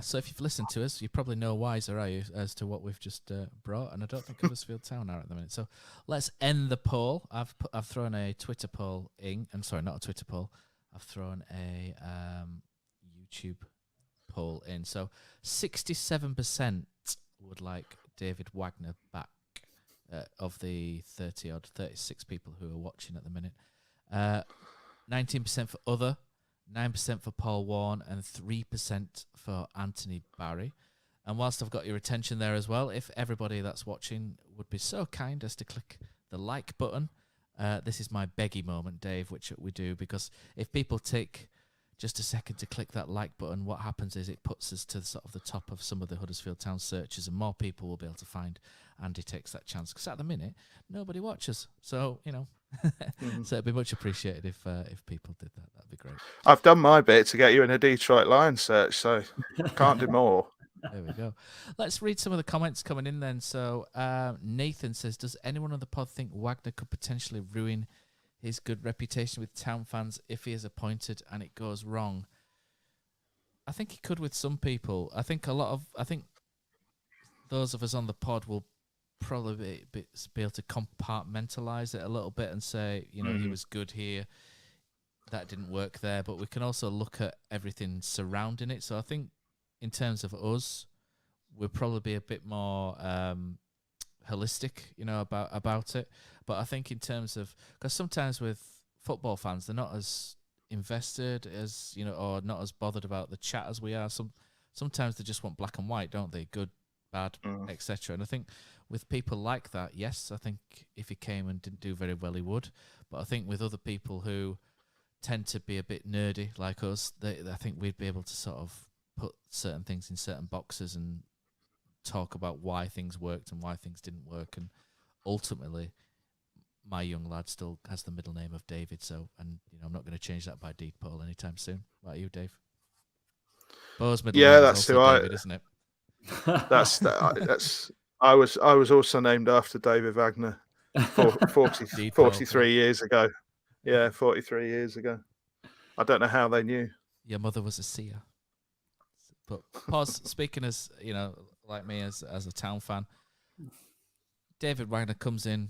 So if you've listened to us, you probably know wiser, are you, as to what we've just brought? And I don't think Huddersfield Town are at the minute. So let's end the poll. I've thrown a Twitter poll in. I'm sorry, not a Twitter poll. I've thrown a YouTube poll in. So 67% would like David Wagner back of the 36 people who are watching at the minute. 19% for other, 9% for Paul Warne, and 3% for Anthony Barry. And whilst I've got your attention there as well, if everybody that's watching would be so kind as to click the like button, this is my beggy moment, Dave, which we do, because if people take just a second to click that like button, what happens is it puts us to sort of the top of some of the Huddersfield Town searches, and more people will be able to find Andy Takes That Chance. Because at the minute, nobody watches. So, you know, so it'd be much appreciated if people did that. That'd be great. I've done my bit to get you in a Detroit Lions search, so can't do more. There we go. Let's read some of the comments coming in then. So Nathan says, does anyone on the pod think Wagner could potentially ruin his good reputation with Town fans if he is appointed and it goes wrong? I think he could with some people. I think those of us on the pod will probably be able to compartmentalise it a little bit and say, you know, he was good here, that didn't work there, but we can also look at everything surrounding it. So I think in terms of us, we'll probably be a bit more holistic, you know, about it. But I think in terms of, because sometimes with football fans, they're not as invested as, you know, or not as bothered about the chat as we are. Sometimes they just want black and white, don't they? Good, bad, etc. And I think with people like that, yes, I think if he came and didn't do very well, he would. But I think with other people who tend to be a bit nerdy like us, I think we'd be able to sort of put certain things in certain boxes and talk about why things worked and why things didn't work. And ultimately, my young lad still has the middle name of David, so I'm not going to change that by deed poll anytime soon. What about you, Dave? Bo's middle name is that's also David, isn't it? That's. I was also named after David Wagner 43 years ago. Yeah, 43 years ago. I don't know how they knew. Your mother was a seer. But pause. Speaking as like me as a Town fan, David Wagner comes in,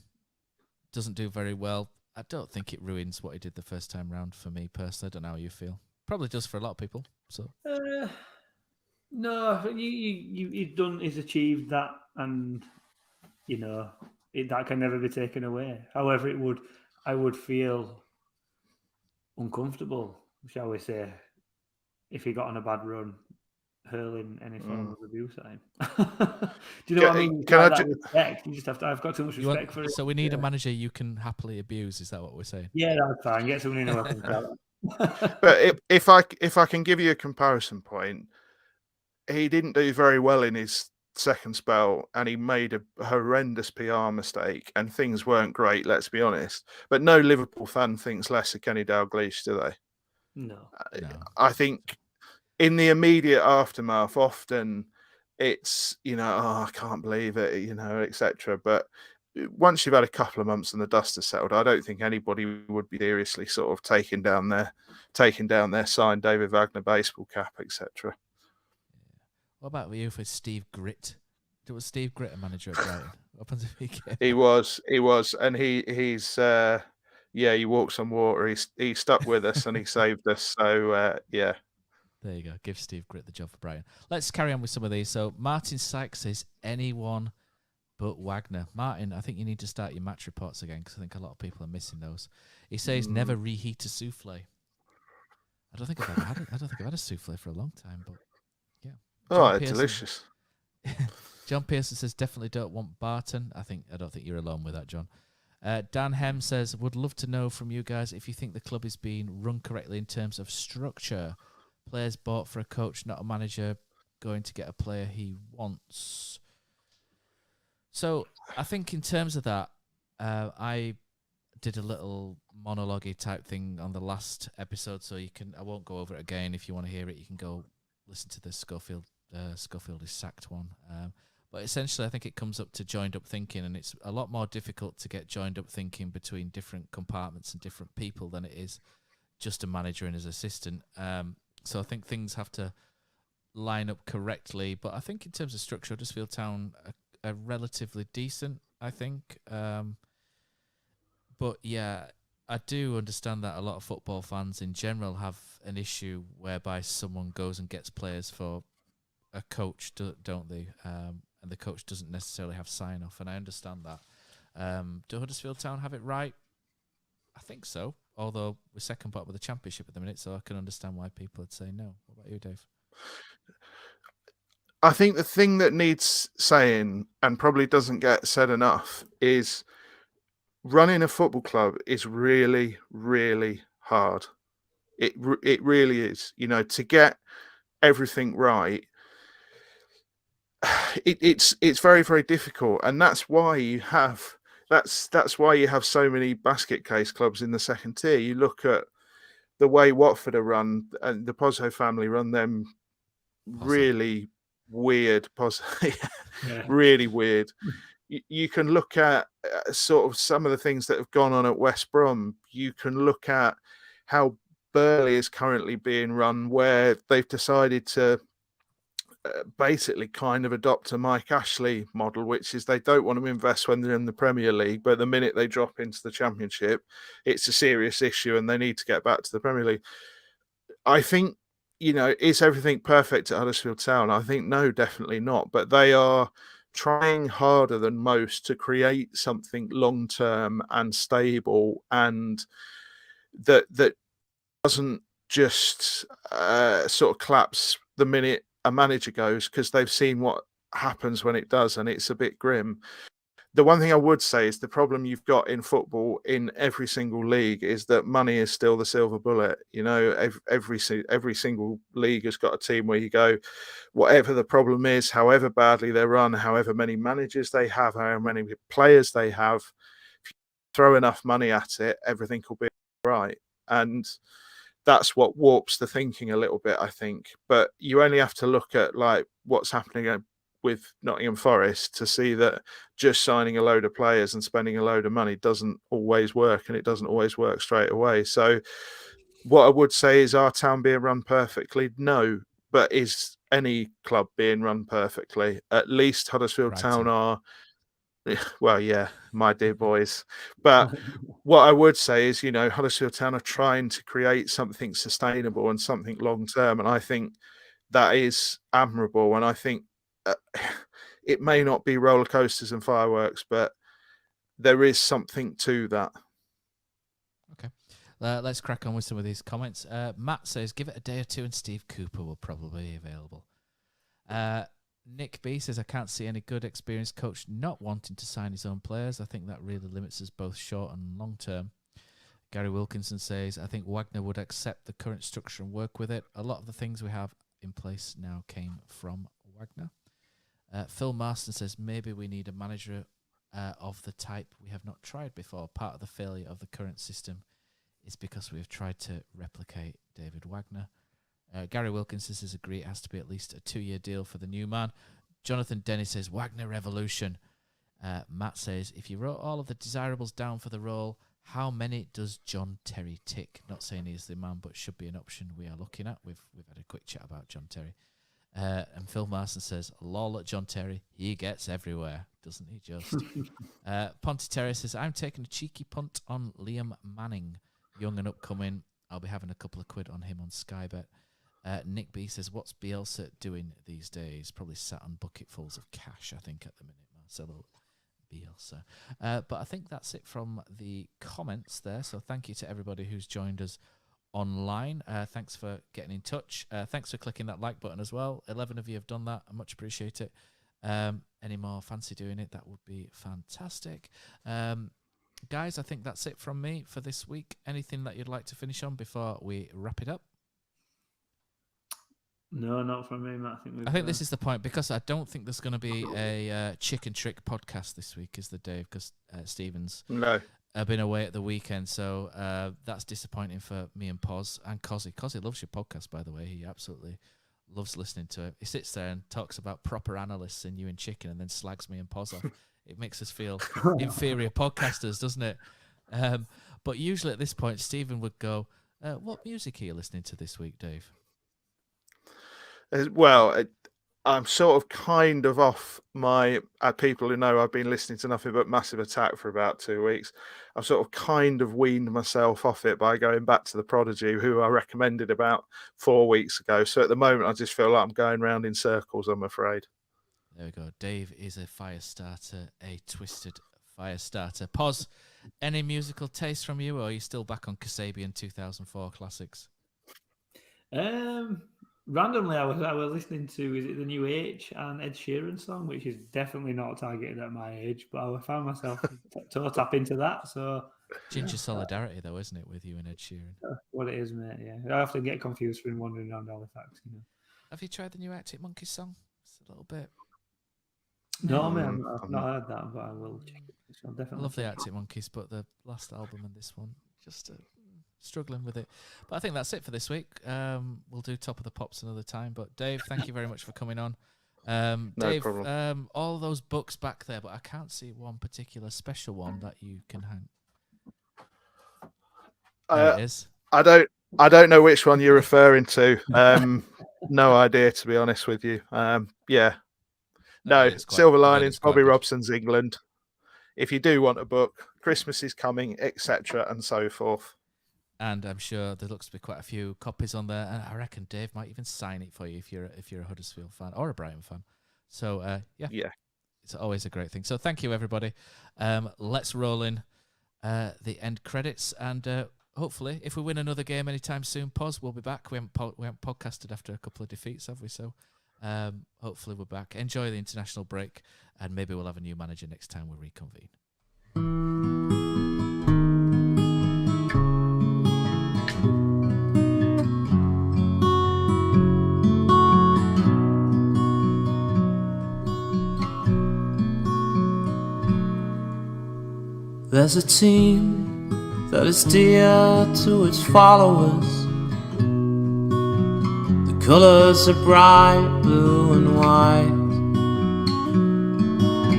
doesn't do very well. I don't think it ruins what he did the first time round for me personally. I don't know how you feel. Probably does for a lot of people. So no, he's achieved that, and that can never be taken away. However, I would feel uncomfortable, shall we say, if he got on a bad run, hurling any form of abuse at him. Do you know what I mean? Respect. You just have to. I've got too much respect for it. So we need a manager you can happily abuse. Is that what we're saying? Yeah, that's fine. Get someone in who I can tell. But if I can give you a comparison point, he didn't do very well in his second spell, and he made a horrendous PR mistake, and things weren't great. Let's be honest. But no Liverpool fan thinks less of Kenny Dalglish, do they? No. I think in the immediate aftermath, often it's I can't believe it, etc. But once you've had a couple of months and the dust has settled, I don't think anybody would be seriously sort of taking down their signed David Wagner baseball cap, etc. What about you for Steve Gritt? Was Steve Gritt a manager at Brighton up until he came? He was, and he's he walks on water. He stuck with us and he saved us. So yeah. There you go. Give Steve Gritt the job for Brighton. Let's carry on with some of these. So Martin Sykes says anyone but Wagner. Martin, I think you need to start your match reports again because I think a lot of people are missing those. He says never reheat a souffle. I don't think I've had a souffle for a long time, but yeah. Oh, delicious. John Pearson says definitely don't want Barton. I don't think you're alone with that, John. Dan Hem says would love to know from you guys if you think the club is being run correctly in terms of structure. Players bought for a coach, not a manager, going to get a player he wants. So I think in terms of that, I did a little monologue type thing on the last episode, so I won't go over it again. If you want to hear it, you can go listen to the Schofield is sacked one. But essentially, I think it comes up to joined up thinking, and it's a lot more difficult to get joined up thinking between different compartments and different people than it is just a manager and his assistant. So I think things have to line up correctly. But I think in terms of structure, Huddersfield Town are relatively decent, I think. But yeah, I do understand that a lot of football fans in general have an issue whereby someone goes and gets players for a coach, don't they? And the coach doesn't necessarily have sign-off, and I understand that. Do Huddersfield Town have it right? I think so. Although we're second bottom of the Championship at the minute, so I can understand why people would say no. What about you, Dave? I think the thing that needs saying, and probably doesn't get said enough, is running a football club is really, really hard. It really is. To get everything right, it's very, very difficult, and that's why you have so many basket case clubs in the second tier. You look at the way Watford are run, and the Pozzo family run them really weird. Really weird. You can look at sort of some of the things that have gone on at West Brom. You can look at how Burnley is currently being run, where they've decided to basically kind of adopt a Mike Ashley model, which is they don't want to invest when they're in the Premier League, but the minute they drop into the Championship, it's a serious issue and they need to get back to the Premier League. I think, is everything perfect at Huddersfield Town? I think no, definitely not. But they are trying harder than most to create something long-term and stable, and that doesn't just sort of collapse the minute a manager goes, because they've seen what happens when it does, and it's a bit grim. The one thing I would say is the problem you've got in football in every single league is that money is still the silver bullet. You know, every single league has got a team where you go, whatever the problem is, however badly they run, however many managers they have, however many players they have, if you throw enough money at it, everything will be right. And that's what warps the thinking a little bit, I think. But you only have to look at like what's happening with Nottingham Forest to see that just signing a load of players and spending a load of money doesn't always work, and it doesn't always work straight away. So what I would say is, our town being run perfectly? No. But is any club being run perfectly? At least Huddersfield Town are. Well, yeah, my dear boys. But what I would say is, you know, Huddersfield Town are trying to create something sustainable and something long term. And I think that is admirable. And I think it may not be roller coasters and fireworks, but there is something to that. Okay. Let's crack on with some of these comments. Matt says, give it a day or two and Steve Cooper will probably be available. Nick B says, I can't see any good experienced coach not wanting to sign his own players. I think that really limits us both short and long term. Gary Wilkinson says, I think Wagner would accept the current structure and work with it. A lot of the things we have in place now came from Wagner. Phil Marston says, maybe we need a manager of the type we have not tried before. Part of the failure of the current system is because we have tried to replicate David Wagner. Gary Wilkinson says, agree, it has to be at least a 2-year deal for the new man. Jonathan Dennis says, Wagner revolution. Matt says, if you wrote all of the desirables down for the role, how many does John Terry tick? Not saying he's the man, but should be an option we are looking at. We've had a quick chat about John Terry. And Phil Marston says, lol at John Terry, he gets everywhere, doesn't he just? Ponte Terry says, I'm taking a cheeky punt on Liam Manning, young and upcoming. I'll be having a couple of quid on him on Sky Bet. Nick B says, what's Bielsa doing these days? Probably sat on bucketfuls of cash, I think, at the minute, Marcelo Bielsa. But I think that's it from the comments there. So thank you to everybody who's joined us online. Thanks for getting in touch. Thanks for clicking that like button as well. 11 of you have done that. I much appreciate it. Any more fancy doing it, that would be fantastic. Guys, I think that's it from me for this week. Anything that you'd like to finish on before we wrap it up? No, not from me, Matt. I think this is the point, because I don't think there's going to be a chicken trick podcast this week, is the day, because Stevens have been away at the weekend. So that's disappointing for me and Poz and Cozzy. Cozzy loves your podcast, by the way. He absolutely loves listening to it. He sits there and talks about proper analysts and you and chicken and then slags me and Poz off. It makes us feel inferior podcasters, doesn't it? But usually at this point, Stephen would go, what music are you listening to this week, Dave? Well, I'm sort of kind of off my people who know I've been listening to nothing but Massive Attack for about 2 weeks. I've sort of kind of weaned myself off it by going back to The Prodigy, who I recommended about 4 weeks ago. So at the moment, I just feel like I'm going round in circles, I'm afraid. There we go. Dave is a fire starter, a twisted fire starter. Poz, any musical taste from you, or are you still back on Kasabian 2004 classics? Randomly, I was listening to, is it the new H and Ed Sheeran song, which is definitely not targeted at my age, but I found myself toe tap into that. So Ginger solidarity, though, isn't it, with you and Ed Sheeran? What it is, mate. Yeah, I often get confused when wandering around Halifax. You know. Have you tried the new Arctic Monkeys song? It's a little bit. No, man, I've not heard that, but I will check it. I'll definitely. I love the Arctic Monkeys, but the last album and this one just. Struggling with it. But I think that's it for this week. We'll do Top of the Pops another time. But Dave, thank you very much for coming on. No Dave, problem. all those books back there, but I can't see one particular special one that you can hang. There it is. I don't know which one you're referring to. No idea, to be honest with you. Yeah. No, Silver Linings, Bobby Robson's England. If you do want a book, Christmas is coming, etc., and so forth. And I'm sure there looks to be quite a few copies on there. And I reckon Dave might even sign it for you if you're a Huddersfield fan or a Brighton fan. So yeah, it's always a great thing. So thank you, everybody. Let's roll in the end credits, and hopefully, if we win another game anytime soon, Poz, we'll be back. We haven't podcasted after a couple of defeats, have we? So Hopefully we're back. Enjoy the international break, and maybe we'll have a new manager next time we reconvene. There's a team that is dear to its followers. The colours are bright blue and white.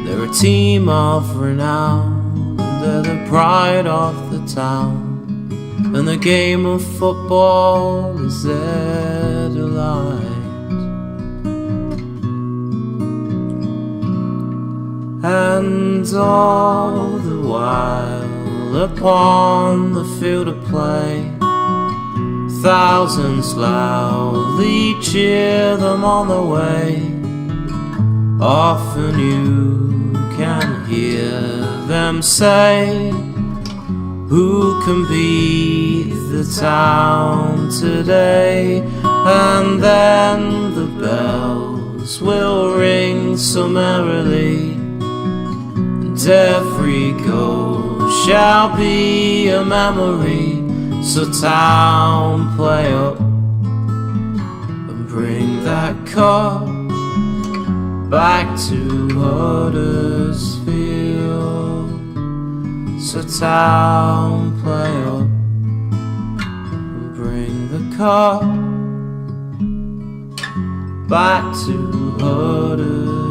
They're a team of renown, and they're the pride of the town, and the game of football is their delight. And all the while upon the field of play, thousands loudly cheer them on the way. Often you can hear them say, who can beat the town today? And then the bells will ring so merrily, and every goal shall be a memory. So town, play up and bring that cup back to Huddersfield. So town, play up and bring the cup back to Huddersfield.